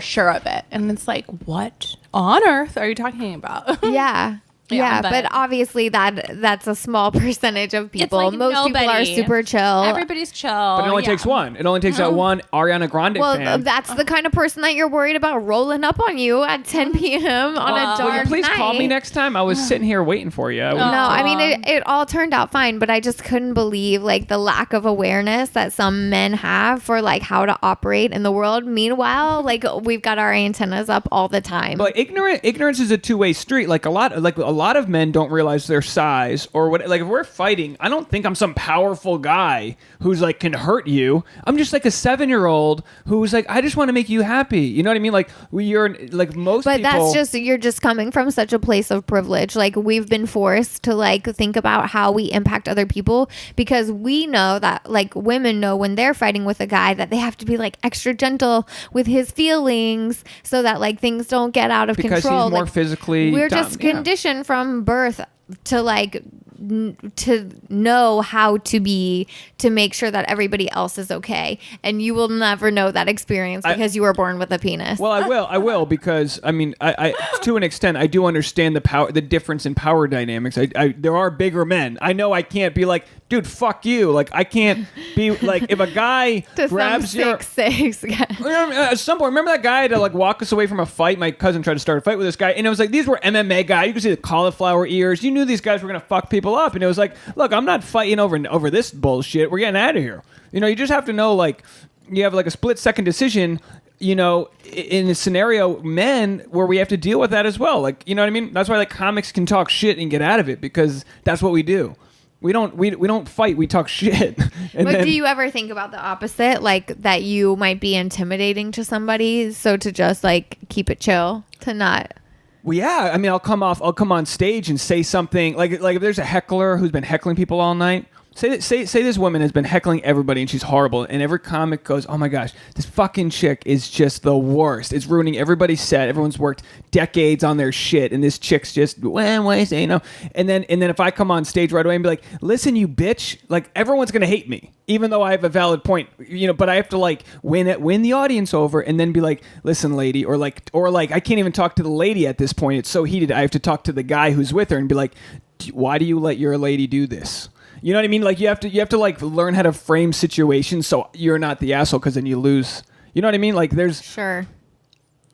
sure of it. And it's like, what on earth are you talking about? Yeah. Yeah, but obviously that's a small percentage of people. like Most people are nobody. super chill. Everybody's chill. But it only takes one. It only takes that one Ariana Grande Well, fan. that's the kind of person that you're worried about rolling up on you at 10 p.m. on a dark Will you please night. call me next time? I was sitting here waiting for you. No, I mean, it all turned out fine, but I just couldn't believe like the lack of awareness that some men have for like how to operate in the world. Meanwhile, like we've got our antennas up all the time. But ignorance is a two-way street. Like a lot of men don't realize their size or what. Like if we're fighting, I don't think I'm some powerful guy who's like can hurt you. I'm just like a 7-year-old who's like, I just want to make you happy. You know what I mean? Like you're like most But people. that's just, you're just coming from such a place of privilege. Like we've been forced to like think about how we impact other people because we know that like women know when they're fighting with a guy that they have to be like extra gentle with his feelings so that like things don't get out of because control. he's more Like, physically we're dumb. just conditioned from birth to like to know how to be to make sure that everybody else is okay, and you will never know that experience because you were born with a penis. Well, I will because I mean, I to an extent I do understand the difference in power dynamics. There are bigger men. I know I can't be like, dude, fuck you. Like I can't be like if a guy to grabs some your. 6'6" guy. At some point, remember that guy to like walk us away from a fight? My cousin tried to start a fight with this guy, and it was like these were MMA guys. You could see the cauliflower ears. You knew these guys were gonna fuck people up, and it was like, look, I'm not fighting over this bullshit. We're getting out of here. You know, you just have to know like you have like a split-second decision. You know, in a scenario, men where we have to deal with that as well. Like, you know what I mean? That's why like comics can talk shit and get out of it because that's what we do. We don't fight. We talk shit. But do you ever think about the opposite, like that you might be intimidating to somebody, so to just like keep it chill, to not? Well, yeah. I mean, I'll come on stage and say something like if there's a heckler who's been heckling people all night. Say this woman has been heckling everybody and she's horrible, and every comic goes, oh my gosh, this fucking chick is just the worst. It's ruining everybody's set. Everyone's worked decades on their shit, and this chick's just you know. And then if I come on stage right away and be like, listen, you bitch, like everyone's gonna hate me, even though I have a valid point, you know. But I have to like win the audience over, and then be like, listen, lady, or like I can't even talk to the lady at this point. It's so heated. I have to talk to the guy who's with her and be like, why do you let your lady do this? You know what I mean? Like you have to like learn how to frame situations so you're not the asshole, because then you lose. You know what I mean? Like there's Sure.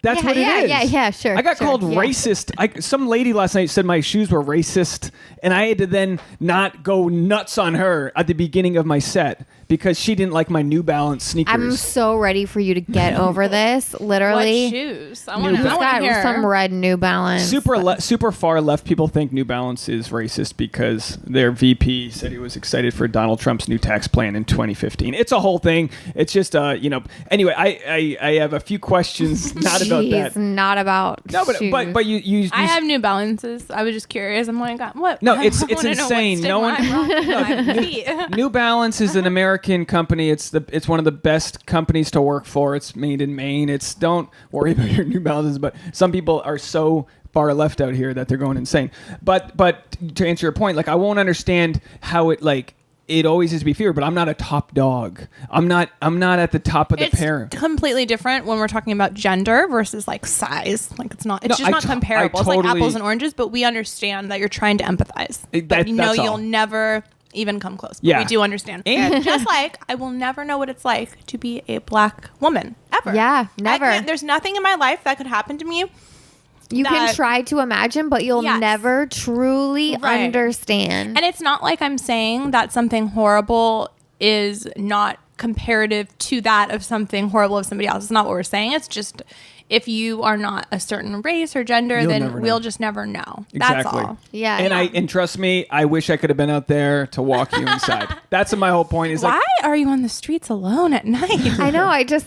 That's what it is. Yeah, sure. I got called racist. Some lady last night said my shoes were racist, and I had to then not go nuts on her at the beginning of my set because she didn't like my New Balance sneakers. I'm so ready for you to get over this. Literally. What shoes? I want to got hear. some red New Balance. Super far left people think New Balance is racist because their VP said he was excited for Donald Trump's new tax plan in 2015. It's a whole thing. It's just you know. Anyway, I have a few questions not about that. Not about No, shoes. but you I have New Balances. I was just curious. I'm like, what? No, I it's wanna know insane. what No one. stigma I'm rocking on my feet. New Balance is an American company. It's one of the best companies to work for. It's made in Maine. Don't worry about your New Balances, but some people are so far left out here that they're going insane. But to answer your point, like I won't understand how it always is to be feared, but I'm not a top dog. I'm not at the top of the parent. It's completely different when we're talking about gender versus like size. Like it's not comparable. It's like apples and oranges, but we understand that you're trying to empathize. But you'll never even come close. But we do understand. And just like I will never know what it's like to be a black woman ever. Yeah, never. There's nothing in my life that could happen to me. You can try to imagine, but you'll never truly understand. And it's not like I'm saying that something horrible is not comparative to that of something horrible of somebody else. It's not what we're saying. It's just if you are not a certain race or gender, then we'll just never know. That's all. Yeah. And trust me, I wish I could have been out there to walk you inside. That's my whole point. Is why are you on the streets alone at night? I know. I just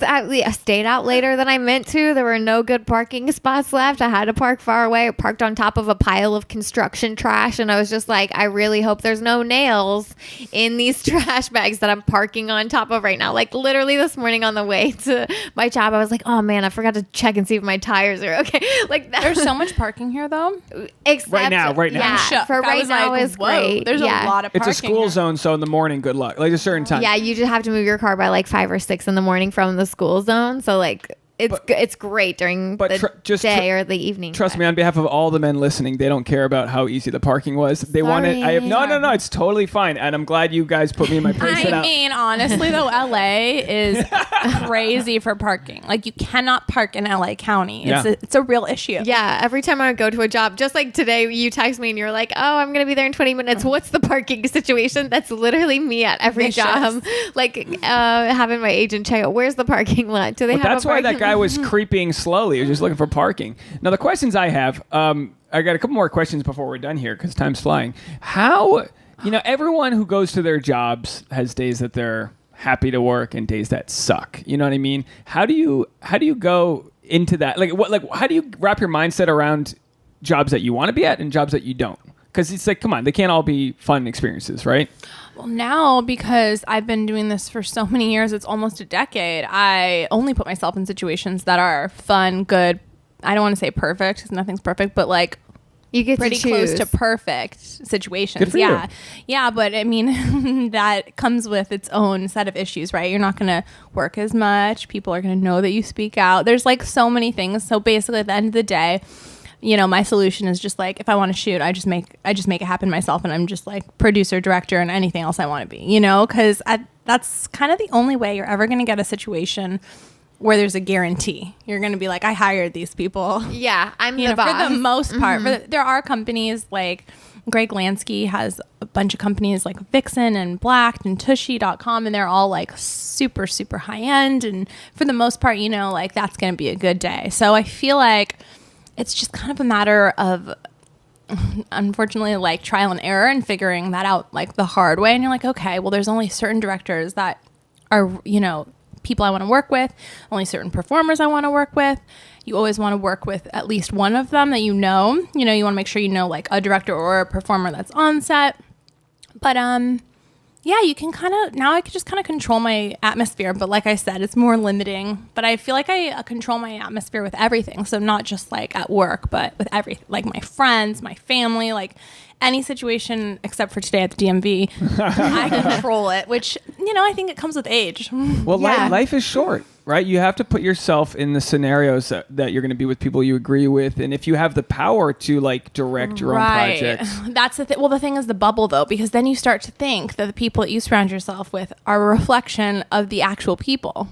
stayed out later than I meant to. There were no good parking spots left. I had to park far away. I parked on top of a pile of construction trash, and I was just like, I really hope there's no nails in these trash bags that I'm parking on top of right now. Like literally this morning on the way to my job, I was like, oh man, I forgot to check and see if my tires are okay. Like that. There's so much parking here though. Except, right now. Yeah, for right now is great. There's a lot of parking. It's a school zone, so in the morning, good luck. Like a certain time. Yeah, you just have to move your car by like 5 or 6 in the morning from the school zone. So like it's great during the day or the evening. Trust me, on behalf of all the men listening, they don't care about how easy the parking was. They want it. No. It's totally fine, and I'm glad you guys put me in my place. I mean, honestly, though, LA is crazy for parking. Like, you cannot park in LA County. It's a real issue. Yeah, every time I go to a job, just like today, you text me and you're like, "Oh, I'm gonna be there in 20 minutes. What's the parking situation?" That's literally me at every job. Like having my agent check out, where's the parking lot? Do they have? That's why that guy was creeping slowly. He was just looking for parking. Now, the questions I have, I got a couple more questions before we're done here because time's flying. How, everyone who goes to their jobs has days that they're happy to work and days that suck. You know what I mean? How do you go into that? How do you wrap your mindset around jobs that you want to be at and jobs that you don't? Because it's like, come on, they can't all be fun experiences, right? Well, now, because I've been doing this for so many years, it's almost a decade, I only put myself in situations that are fun, good. I don't want to say perfect, because nothing's perfect, but like you get pretty close to perfect situations. Good for you. Yeah, but I mean, that comes with its own set of issues, right? You're not going to work as much. People are going to know that you speak out. There's like so many things. So basically, at the end of the day, my solution is just like, if I want to shoot, I just make it happen myself, and I'm just like producer, director, and anything else I want to be, because that's kind of the only way you're ever going to get a situation where there's a guarantee. You're going to be like, I hired these people. Yeah, I'm the boss. For the most part. There are companies like Greg Lansky has a bunch of companies like Vixen and Blacked and Tushy.com, and they're all like super, super high end. And for the most part, like that's going to be a good day. So I feel like it's just kind of a matter of, unfortunately, like trial and error and figuring that out like the hard way. And you're like, okay, well, there's only certain directors that are, people I want to work with, only certain performers I want to work with. You always want to work with at least one of them that you want to make sure like a director or a performer that's on set. But yeah, you can now I can just kind of control my atmosphere, but like I said, it's more limiting. But I feel like I control my atmosphere with everything. So not just like at work, but with everything, like my friends, my family, like any situation except for today at the DMV, I control it, which, I think it comes with age. Well, life is short, right? You have to put yourself in the scenarios that you're going to be with people you agree with. And if you have the power to like direct your own projects. That's the thing. Well, the thing is the bubble though, because then you start to think that the people that you surround yourself with are a reflection of the actual people.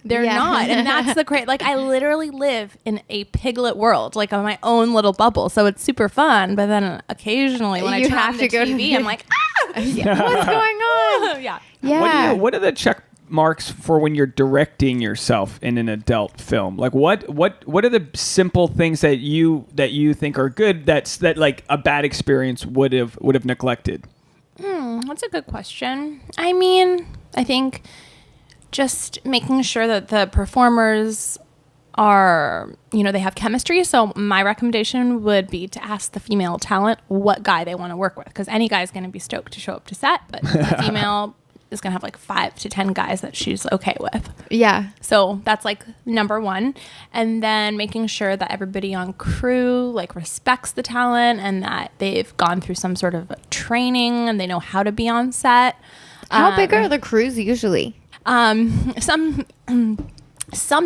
They're not. And that's the great, like I literally live in a piglet world, like on my own little bubble. So it's super fun. But then occasionally when I turn on the TV, I'm like, what's going on? Yeah. What are the check marks for when you're directing yourself in an adult film? Like what are the simple things that you think are good that like a bad experience would have neglected? That's a good question. I mean, I think just making sure that the performers are, they have chemistry. So my recommendation would be to ask the female talent what guy they want to work with, because any guy is going to be stoked to show up to set, but the female is going to have like 5 to 10 guys that she's okay with. Yeah. So that's like number one. And then making sure that everybody on crew like respects the talent and that they've gone through some sort of training and they know how to be on set. How big are the crews usually? Some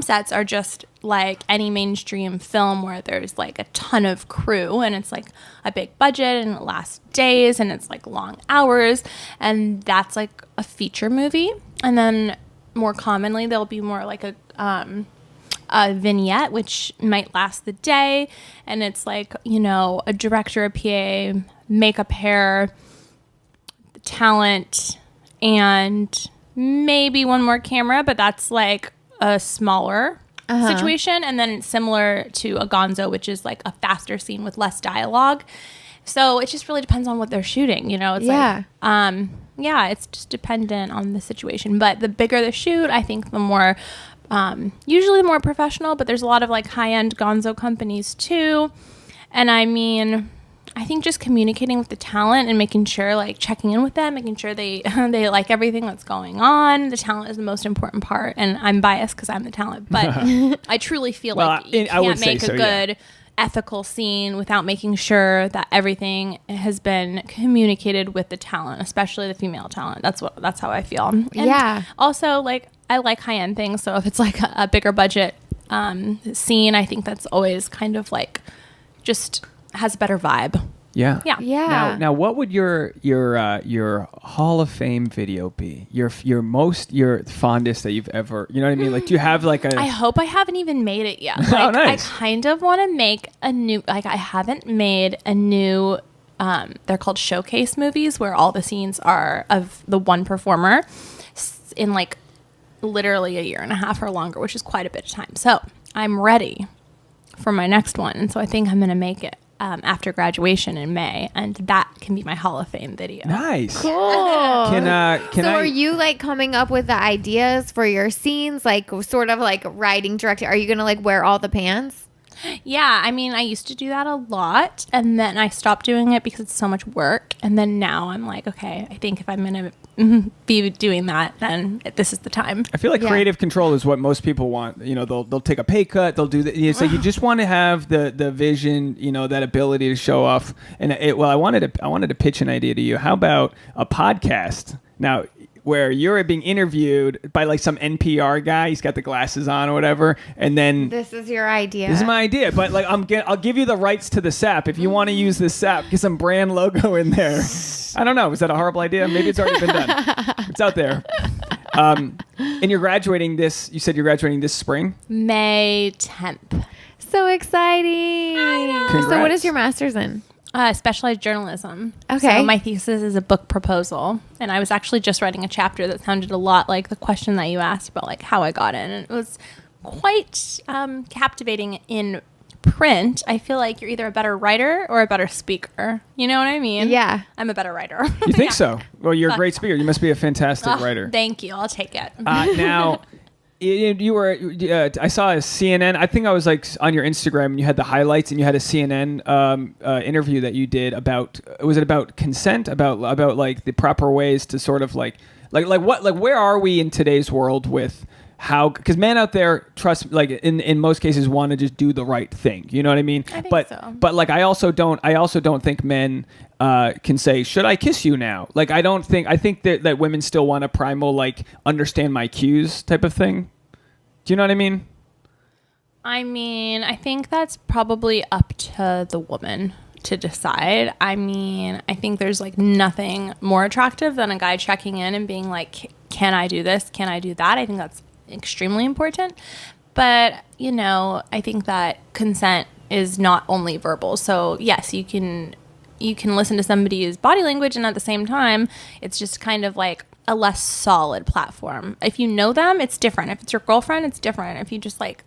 sets are just like any mainstream film where there's like a ton of crew and it's like a big budget and it lasts days and it's like long hours, and that's like a feature movie. And then more commonly there'll be more like a vignette, which might last the day, and it's like, a director, a PA, makeup, hair, talent, and maybe one more camera, but that's like a smaller situation. And then it's similar to a gonzo, which is like a faster scene with less dialogue. So it just really depends on what they're shooting, It's it's just dependent on the situation. But the bigger the shoot, I think the more, usually the more professional, but there's a lot of like high-end gonzo companies too. And I mean, I think just communicating with the talent and making sure, like checking in with them, making sure they they like everything that's going on. The talent is the most important part, and I'm biased because I'm the talent, but I truly feel like you can't make a good ethical scene without making sure that everything has been communicated with the talent, especially the female talent. That's how I feel. And also, like I like high end things, so if it's like a bigger budget scene. I think that's always kind of like just has a better vibe. Yeah. Yeah. Yeah. Now, what would your Hall of Fame video be? Your fondest that you've ever, you know what I mean? Like, do you have like a? I hope I haven't even made it yet. Like, Oh, nice. I kind of want to make a new, like I haven't made a new, they're called showcase movies where all the scenes are of the one performer in like literally a year and a half or longer, which is quite a bit of time. So I'm ready for my next one. And so I think I'm going to make it after graduation in May, and that can be my Hall of Fame video. Nice. Cool. Can Are you like coming up with the ideas for your scenes, like sort of like writing, directing? Are you gonna like wear all the pants? Yeah, I mean, I used to do that a lot, and then I stopped doing it because it's so much work. And then now I'm like, okay, I think if I'm gonna be doing that, then this is the time. I feel like creative control is what most people want. You know, they'll take a pay cut. They'll do that. It's like you just want to have the vision. You know, that ability to show off. And I wanted to pitch an idea to you. How about a podcast now? Where you're being interviewed by like some NPR guy, he's got the glasses on or whatever, and then This is your idea. this is my idea. But like I'll give you the rights to the sap if you want to use this sap. Get some brand logo in there. I don't know. Was that a horrible idea? Maybe it's already been done. It's out there. And you're graduating this. You said you're graduating this spring. May 10th. So exciting. Congrats. So what is your master's in? Specialized journalism. Okay. So my thesis is a book proposal, and I was actually just writing a chapter that sounded a lot like the question that you asked about, like how I got in. And it was quite captivating in print. I feel like you're either a better writer or a better speaker. You know what I mean? Yeah. I'm a better writer. You think so? Well, you're a great speaker. You must be a fantastic writer. Thank you. I'll take it. Now, you were. I saw a CNN. I think I was like on your Instagram, and you had the highlights, and you had a CNN interview that you did about. Was it about consent? About like the proper ways to sort of like where are we in today's world with how? Because men out there in most cases want to just do the right thing. You know what I mean? I think so. But like I also don't think men can say, should I kiss you now? Like I think that women still want a primal like understand my cues type of thing. Do you know what I mean? I mean, I think that's probably up to the woman to decide. I mean, I think there's like nothing more attractive than a guy checking in and being like, can I do this? Can I do that? I think that's extremely important. But, you know, I think that consent is not only verbal. So yes, you can listen to somebody's body language, and at the same time, it's just kind of like a less solid platform. If you know them, it's different. If it's your girlfriend, it's different. If you just like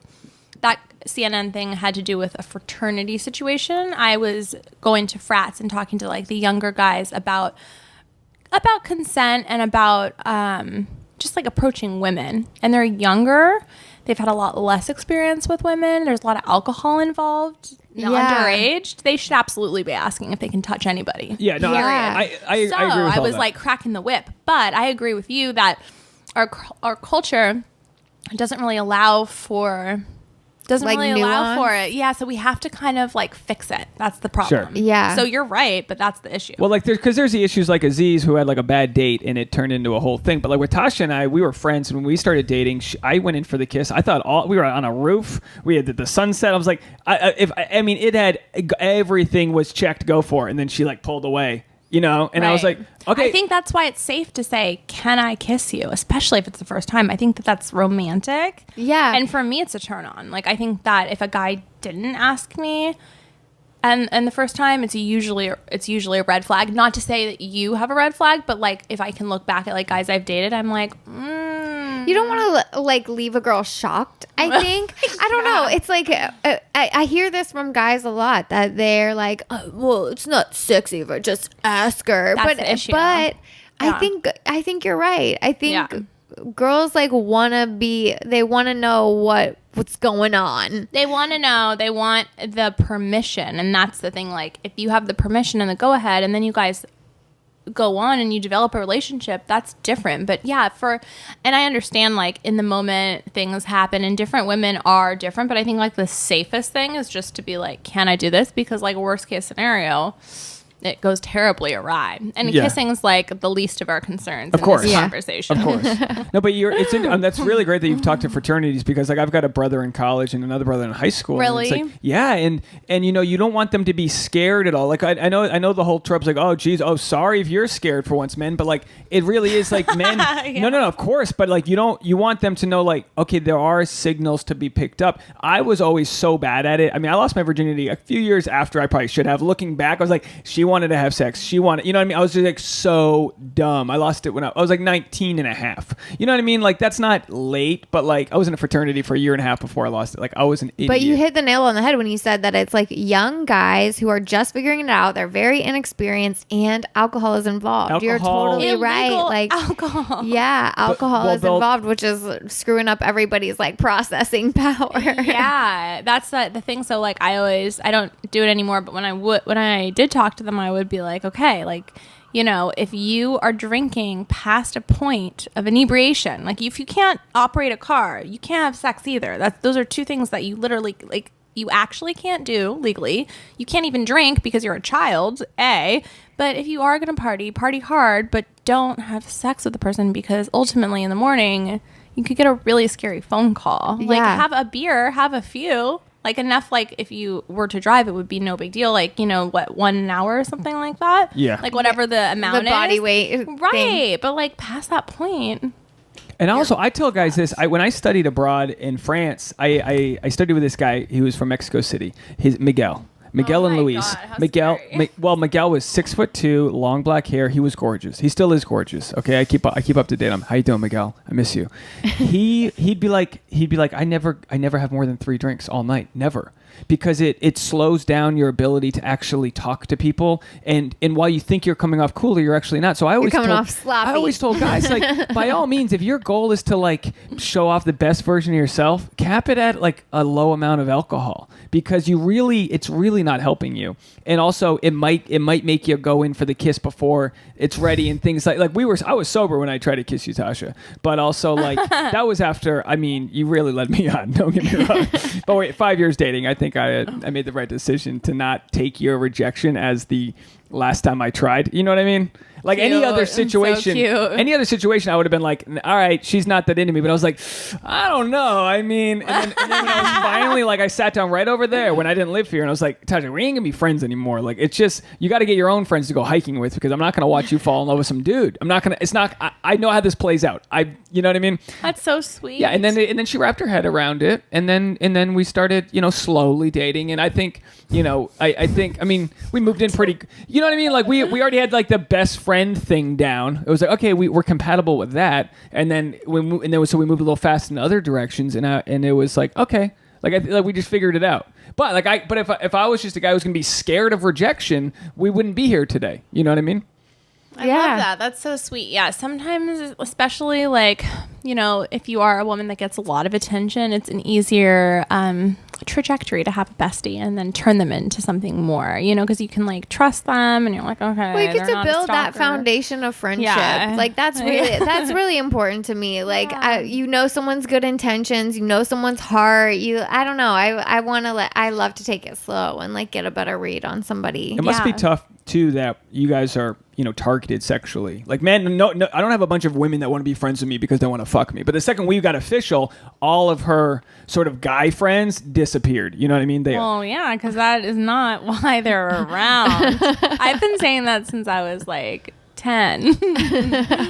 that CNN thing had to do with a fraternity situation. I was going to frats and talking to like the younger guys about consent and about just like approaching women. And they're younger. They've had a lot less experience with women. There's a lot of alcohol involved. Now, underage, they should absolutely be asking if they can touch anybody. Yeah, no, Yeah. I agree with all I was that. like cracking the whip. But I agree with you that our culture doesn't really allow for Like nuance? it. Yeah, so we have to kind of like fix it. That's the problem. Sure. Yeah. So you're right, but that's the issue. Well, like there's the issues like Aziz who had like a bad date and it turned into a whole thing. But like with Tasha and I, we were friends, and when we started dating, I went in for the kiss. I thought we were on a roof. We had the sunset. I was like, I mean, it had everything was checked. Go for it. And then she like pulled away. You know, and I was like, Right. okay. I think that's why it's safe to say, can I kiss you? Especially if it's the first time. I think that that's romantic. Yeah. And for me, it's a turn on. Like, I think that if a guy didn't ask me and the first time, it's usually a red flag. Not to say that you have a red flag, but like if I can look back at like guys I've dated, I'm like, You don't want to like leave a girl shocked, I think. I don't know. It's like I hear this from guys a lot that they're like, oh, well, it's not sexy, but just ask her. That's the issue. But Yeah. I think you're right. I think Yeah. girls like they want to know what's going on. they want to know, they want the permission. And that's the thing. Like, if you have the permission and the go ahead, and then you guys go on and you develop a relationship, that's different. But yeah, and I understand like in the moment things happen and different women are different, but I think like the safest thing is just to be like, can I do this? Because like worst case scenario, it goes terribly awry. And Yeah. kissing's like the least of our concerns Of course. in this Yeah. conversation. Of course. No, but that's really great that you've talked to fraternities, because like I've got a brother in college and another brother in high school. And it's Really? like, yeah. And you know, you don't want them to be scared at all. Like I know the whole trope's like, oh geez, oh sorry if you're scared for once, men, but like it really is like men. Yeah. No, of course. But like you want them to know like, okay, there are signals to be picked up. I was always so bad at it. I mean, I lost my virginity a few years after I probably should have. Looking back, I was like, she wanted to have sex. She wanted, you know what I mean? I was just like so dumb. I lost it when I was like 19 and a half. You know what I mean? Like that's not late, but like I was in a fraternity for a year and a half before I lost it. Like I was an idiot. But you hit the nail on the head when you said that it's like young guys who are just figuring it out. They're very inexperienced, and alcohol is involved. You're Alcohol. totally right. Illegal Like alcohol. yeah, alcohol well, is they'll- involved, which is screwing up everybody's like processing power. Yeah, that's the thing. So like I don't do it anymore, but when I did talk to them, I would be like, okay, like, you know, if you are drinking past a point of inebriation, like if you can't operate a car, you can't have sex either. Those are two things that you literally like you actually can't do legally. You can't even drink because you're a child, A. But if you are going to party hard, but don't have sex with the person, because ultimately in the morning you could get a really scary phone call. Like Yeah. have a beer, have a few. Like enough, like if you were to drive, it would be no big deal. Like, you know, what, 1 hour or something like that? Yeah. Like whatever the amount The body is. weight Right. thing. But like past that point. And also, I tell guys this. When I studied abroad in France, I studied with this guy. He was from Mexico City. He's Miguel. Miguel Oh and my Luis. God, how Miguel. scary. Miguel was 6'2", long black hair. He was gorgeous. He still is gorgeous. Okay, I keep up to date. How you doing, Miguel? I miss you. He'd be like, I never have more than 3 drinks all night. Never. Because it slows down your ability to actually talk to people, and while you think you're coming off cooler, you're actually not. So I always coming told, off sloppy. I always told guys, like, by all means, if your goal is to like show off the best version of yourself, cap it at like a low amount of alcohol, because it's really not helping you. And also it might make you go in for the kiss before it's ready and things like I was sober when I tried to kiss you, Tasha, but also like that was after, I mean, you really led me on, don't get me wrong. But wait, 5 years dating, I think I made the right decision to not take your rejection as the last time I tried. You know what I mean? Like any Cute. other So situation, cute. I would have been like, all right, she's not that into me. But I was like, I don't know. I mean, and then when I was finally like, I sat down right over there when I didn't live here, and I was like, Tasha, we ain't gonna be friends anymore. Like, it's just, you got to get your own friends to go hiking with, because I'm not gonna watch you fall in love with some dude. I'm not gonna. It's not. I know how this plays out. You know what I mean? That's so sweet. Yeah, and then she wrapped her head around it, and then we started, slowly dating, and I think, I think we moved in pretty, you know what I mean? Like we already had like the best friend thing down. It was like, okay, we're compatible with that, and then so we moved a little fast in other directions, and it was like, okay, like we just figured it out. But if I was just a guy who's gonna be scared of rejection, we wouldn't be here today. You know what I mean? I Yeah. love that. That's so sweet. Yeah. Sometimes, especially like, if you are a woman that gets a lot of attention, it's an easier trajectory to have a bestie and then turn them into something more, because you can like trust them and you're like, okay. Well, you get they're to not a build that stalker. foundation of friendship. Yeah. Like that's really important to me. Like someone's good intentions, someone's heart. I don't know. I love to take it slow and like get a better read on somebody. It must be Yeah. tough too that you guys are, targeted sexually. Like, man, no, I don't have a bunch of women that want to be friends with me because they want to fuck me. But the second we got official, all of her sort of guy friends disappeared. You know what I mean? Well, yeah, because that is not why they're around. I've been saying that since I was like 10.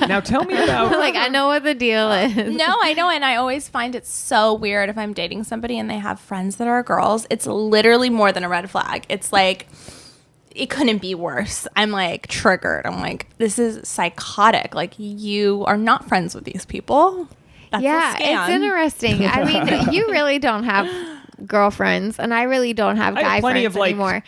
Now tell me about. Like I know what the deal is. No, I know. And I always find it so weird if I'm dating somebody and they have friends that are girls. It's literally more than a red flag. It's like, it couldn't be worse. I'm like triggered. I'm like, this is psychotic. Like, you are not friends with these people. That's a Yeah, scam. it's interesting. I mean, you really don't have girlfriends, and I really don't have I guy had plenty friends of anymore.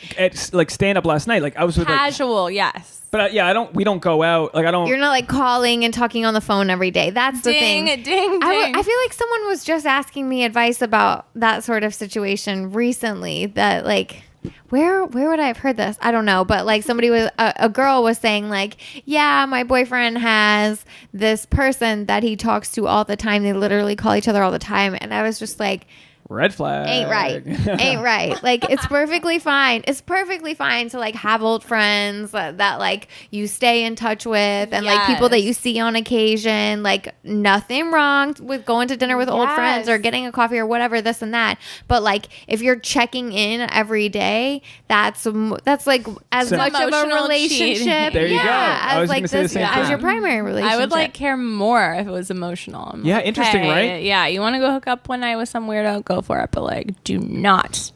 like stand up last night. Like I was with like, Casual, yes. but we don't go out. Like I don't. You're not like calling and talking on the phone every day. That's the Ding, thing. ding, I ding. feel like someone was just asking me advice about that sort of situation recently. That like, where would I have heard this? I don't know, but like somebody was a girl was saying like, yeah, my boyfriend has this person that he talks to all the time. They literally call each other all the time, and I was just like, red flag. Ain't right. Like, it's perfectly fine. It's perfectly fine to like have old friends that like you stay in touch with, and like people that you see on occasion. Like, nothing wrong with going to dinner with old friends or getting a coffee or whatever, this and that. But like, if you're checking in every day, that's like as much of a relationship. There you go. I was like gonna say the same as thing. your primary relationship. I would like care more if it was emotional. I'm Yeah, like, interesting, hey, right? Yeah, you want to go hook up one night with some weirdo, go for it, but like, do not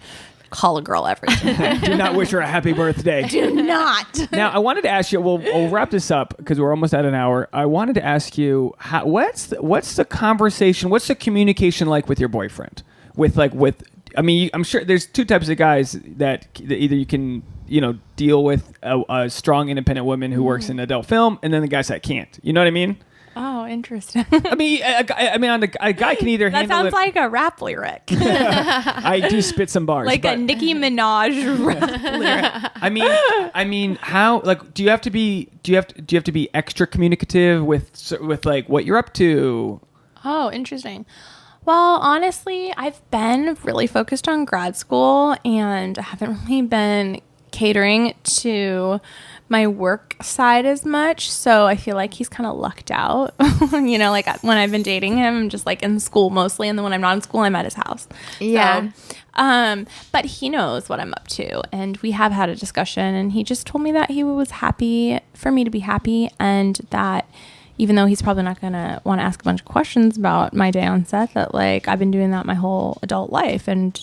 call a girl every day. Do not wish her a happy birthday. Do not. Now, I wanted to ask you. We'll wrap this up because we're almost at an hour. I wanted to ask you, what's the conversation? What's the communication like with your boyfriend? I mean, I'm sure there's two types of guys that either you can deal with a strong independent woman who works in adult film, and then the guys that can't. You know what I mean? Oh, interesting. I mean, a guy can either That handle sounds it. like a rap lyric. I do spit some bars, Like but, a Nicki Minaj rap lyric. I mean, how do you have to be extra communicative with like what you're up to? Oh, interesting. Well, honestly, I've been really focused on grad school, and I haven't really been catering to my work side as much. So I feel like he's kind of lucked out. Like when I've been dating him, I'm just like in school mostly. And then when I'm not in school, I'm at his house. Yeah. So, but he knows what I'm up to. And we have had a discussion, and he just told me that he was happy for me to be happy, and that even though he's probably not going to want to ask a bunch of questions about my day on set, that like I've been doing that my whole adult life, and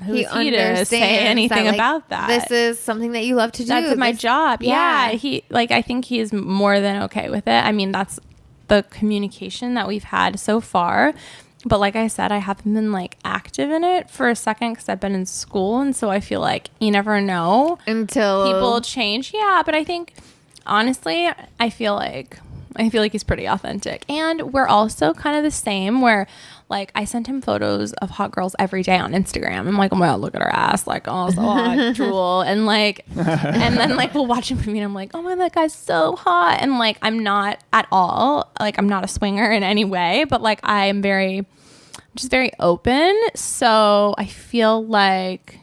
who is he to say anything about that? This is something that you love to do. That's my job. Yeah. I think he's more than okay with it. I mean, that's the communication that we've had so far. But like I said, I haven't been like active in it for a second because I've been in school. And so I feel like you never know until people change. Yeah. But I think honestly, I feel like he's pretty authentic. And we're also kind of the same where like I sent him photos of hot girls every day on Instagram. I'm like, oh my God, look at her ass. Like, oh, so hot, drool. And like, and then like we'll watch a movie and I'm like, oh my, that guy's so hot. And like, I'm not at all, like I'm not a swinger in any way, but like I'm just very open. So I feel like,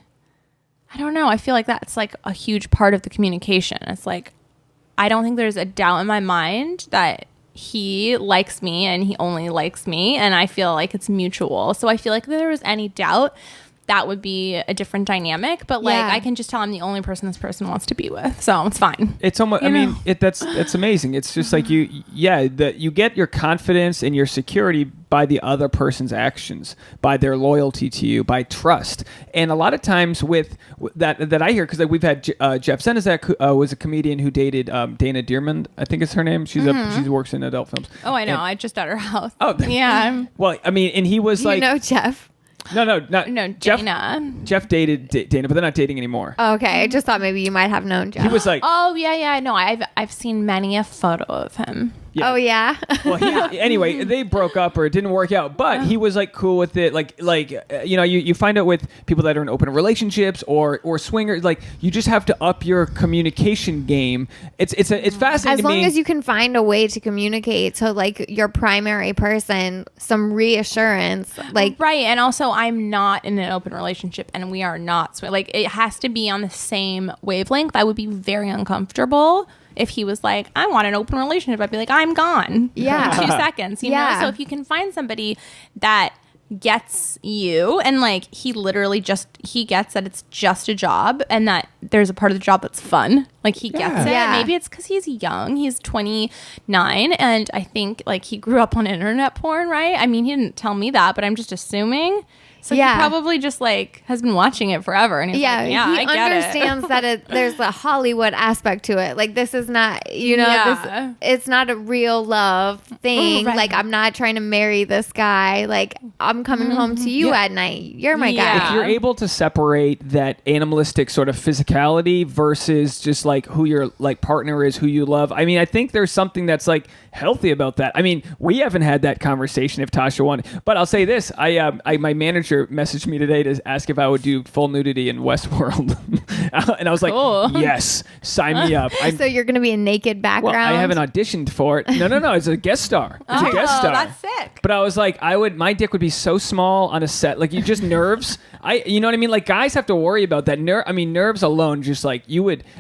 I don't know. I feel like that's like a huge part of the communication. It's like, I don't think there's a doubt in my mind that he likes me and he only likes me, and I feel like it's mutual. So I feel like if there was any doubt, that would be a different dynamic. But like I can just tell I'm the only person this person wants to be with, so it's fine. It's almost. I mean, that's amazing. It's just like you get your confidence and your security by the other person's actions, by their loyalty to you, by trust. And a lot of times with that I hear, because like we've had Jeff Zenizek was a comedian who dated Dana Dearman, I think is her name. She works in adult films. Oh, I know. I just at her house. Oh, yeah. Well, I mean, and he was like, Jeff. No, Jeff, Dana. Jeff dated Dana, but they're not dating anymore. Okay, I just thought maybe you might have known Jeff. He was like, oh yeah. No, I've seen many a photo of him. Yeah. Oh yeah. Well, anyway, they broke up or it didn't work out, but he was like cool with it. You find out with people that are in open relationships or swingers, like you just have to up your communication game. It's fascinating. As long as you can find a way to communicate to like your primary person some reassurance, like right. And also, I'm not in an open relationship, and we are not. So like, it has to be on the same wavelength. I would be very uncomfortable if he was like, I want an open relationship. I'd be like, I'm gone. Yeah. 2 seconds. You know? So if you can find somebody that gets you, and like he literally he gets that it's just a job and that there's a part of the job that's fun. Like he gets it. Yeah. Maybe it's because he's young. He's 29. And I think like he grew up on internet porn, right? I mean, he didn't tell me that, but I'm just assuming. So he probably just like has been watching it forever, and he's like, he I get understands that there's a Hollywood aspect to it. Like this is not, it's not a real love thing. Right. Like I'm not trying to marry this guy. Like I'm coming home to you at night. You're my guy. If you're able to separate that animalistic sort of physicality versus just like who your like partner is, who you love. I mean, I think there's something that's like healthy about that. I mean, we haven't had that conversation if Tasha wanted, but I'll say this: my manager messaged me today to ask if I would do full nudity in Westworld, And I was like, Cool. yes, sign me up. So you're going to be a naked background? Well, I haven't auditioned for it. No. It's a guest star. It's a guest star. That's sick. But I was like, my dick would be so small on a set. Like, you just nerves. You know what I mean? Like, guys have to worry about that. Nerves alone, just like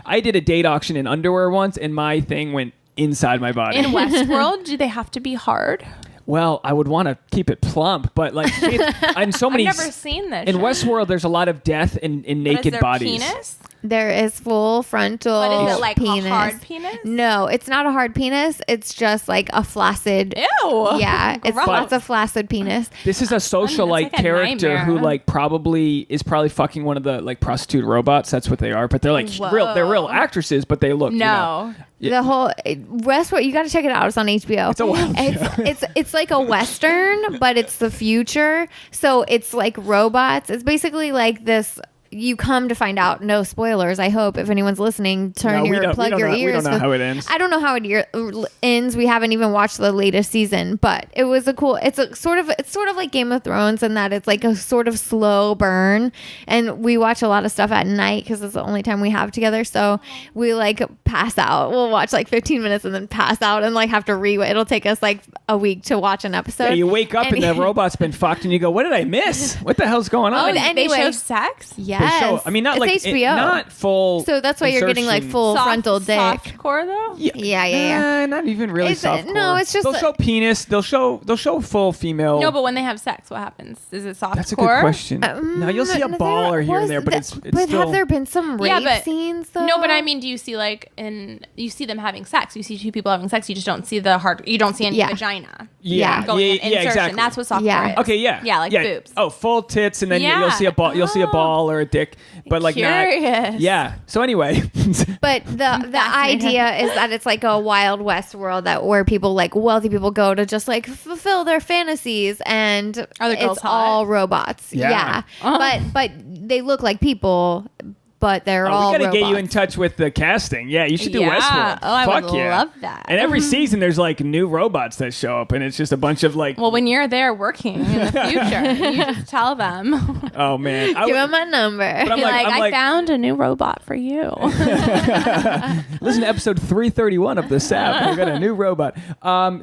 I did a date auction in underwear once, and my thing went inside my body. In Westworld, do they have to be hard? Well, I would want to keep it plump, but like, in so many. I've never seen this. In show. Westworld, there's a lot of death in But naked is there bodies. Penis? There is full frontal But is it like penis. a hard penis? No, it's not a hard penis. It's just like a flaccid. Ew. Yeah, it's Gross. lots of flaccid penis. This is a socialite like a character nightmare. who like probably fucking one of the like prostitute robots. That's what they are. But they're like Whoa. they're real actresses, but they look No. Yeah. The whole Westworld, you got to check it out. It's on HBO. It's a wild it's like a Western, but it's the future. So it's like robots. It's basically like this. You come to find out, no spoilers, I hope. If anyone's listening, plug your ears. We don't know how it ends. I don't know how it ends. We haven't even watched the latest season, but it was it's sort of like Game of Thrones in that it's like a sort of slow burn. And we watch a lot of stuff at night because it's the only time we have together. So we like pass out. We'll watch like 15 minutes and then pass out and like have to it'll take us like a week to watch an episode. Yeah, you wake up and the robot's been fucked, and you go, "What did I miss? What the hell's going on?" But anyway, They show sex? Yes. They show, I mean, not it's like HBO. not full. So that's why you're getting like insertion. full frontal dick. Softcore though? Yeah. Not even really It's- soft. no, it's just they'll show penis. They'll show full female. No, but when they have sex, what happens? Is it softcore? That's a good question. No, you'll see a baller here and there, but it's But still. have there been some rape Yeah, but scenes though? No, but I mean, do you see you see them having sex? You see two people having sex. You just don't see you don't see any Yeah. vagina. yeah, Going in insertion. exactly. That's what softcore Yeah. is. Okay, yeah. Yeah, like boobs. Oh, full tits, and then Yeah. you'll see a ball. You'll see a Oh. ball or a dick, but like Curious. not. Yeah. So anyway, But the fascinated. idea is that it's like a Wild West world where people like wealthy people go to just like fulfill their fantasies, and Are the girls it's hot? all robots. Yeah. But they look like people, but they're all we gotta robots. get you in touch with the casting. Yeah, you should do Yeah. Westworld. Oh, I Fuck would yeah. love that. And every season, there's like new robots that show up, and it's just a bunch of like. Well, when you're there working in the future, you just tell them. Oh man, Give them my number. But I'm Be like, I found a new robot for you. listen to episode 331 of the SAP. We got a new robot.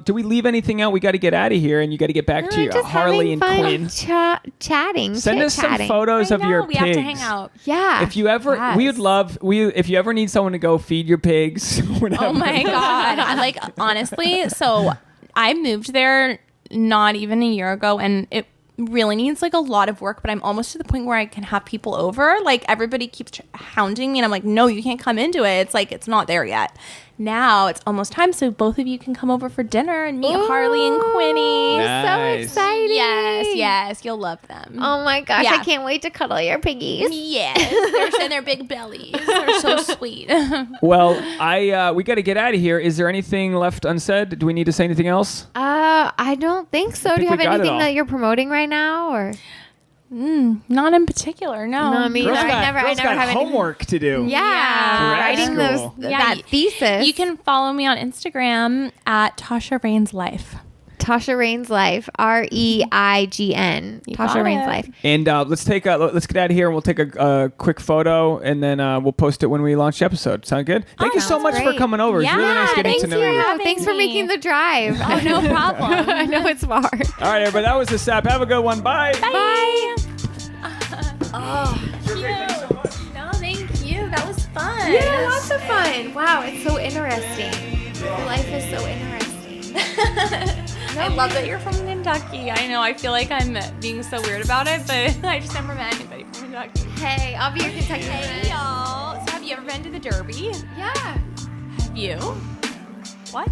Do we leave anything out? We got to get out of here, and you got to get back to your Just Harley and having fun Quinn. chatting. Send us some chit-chatting. photos I of know, your we pigs. have to hang out. Yeah. If you ever, we would Yes. love. If you ever need someone to go feed your pigs. Whatever. Oh my god! Honestly, so I moved there not even a year ago, and it really needs like a lot of work. But I'm almost to the point where I can have people over. Like everybody keeps hounding me, and I'm like, no, you can't come into it. It's like it's not there yet. Now it's almost time, so both of you can come over for dinner and meet Harley and Quinny. Nice. So exciting. Yes, you'll love them. Oh my gosh, Yeah. I can't wait to cuddle your piggies. Yes, and their big bellies. They're so sweet. Well, we got to get out of here. Is there anything left unsaid? Do we need to say anything else? I don't think so. Do you think have we got it anything all. that you're promoting right now, or Not in particular, no. No, me Girls either. got, I never girls got have any. homework to do. Yeah, Grad writing school. that thesis. You can follow me on Instagram at Tasha Reign's Life. Tasha Reign's Life, REIGN. You Tasha got Reign's it. Life. And let's get out of here, and we'll take a quick photo, and then we'll post it when we launch the episode. Sound good? Thank you so sounds much for great. coming over. It's really nice getting thanks to know you. having Thanks for me. making the drive. Oh, no problem. I know it's far. All right, everybody. That was the SAP. Have a good one. Bye. Bye. Oh, No, thank you. That was fun. yeah, lots of fun. Wow, it's so interesting. Life is so interesting. I love that you're from Kentucky. I know. I feel like I'm being so weird about it, but I just never met anybody from Kentucky. Hey, I'll be your Kentucky Hey, friend. y'all. So have you ever been to the Derby? Yeah. Have you? What?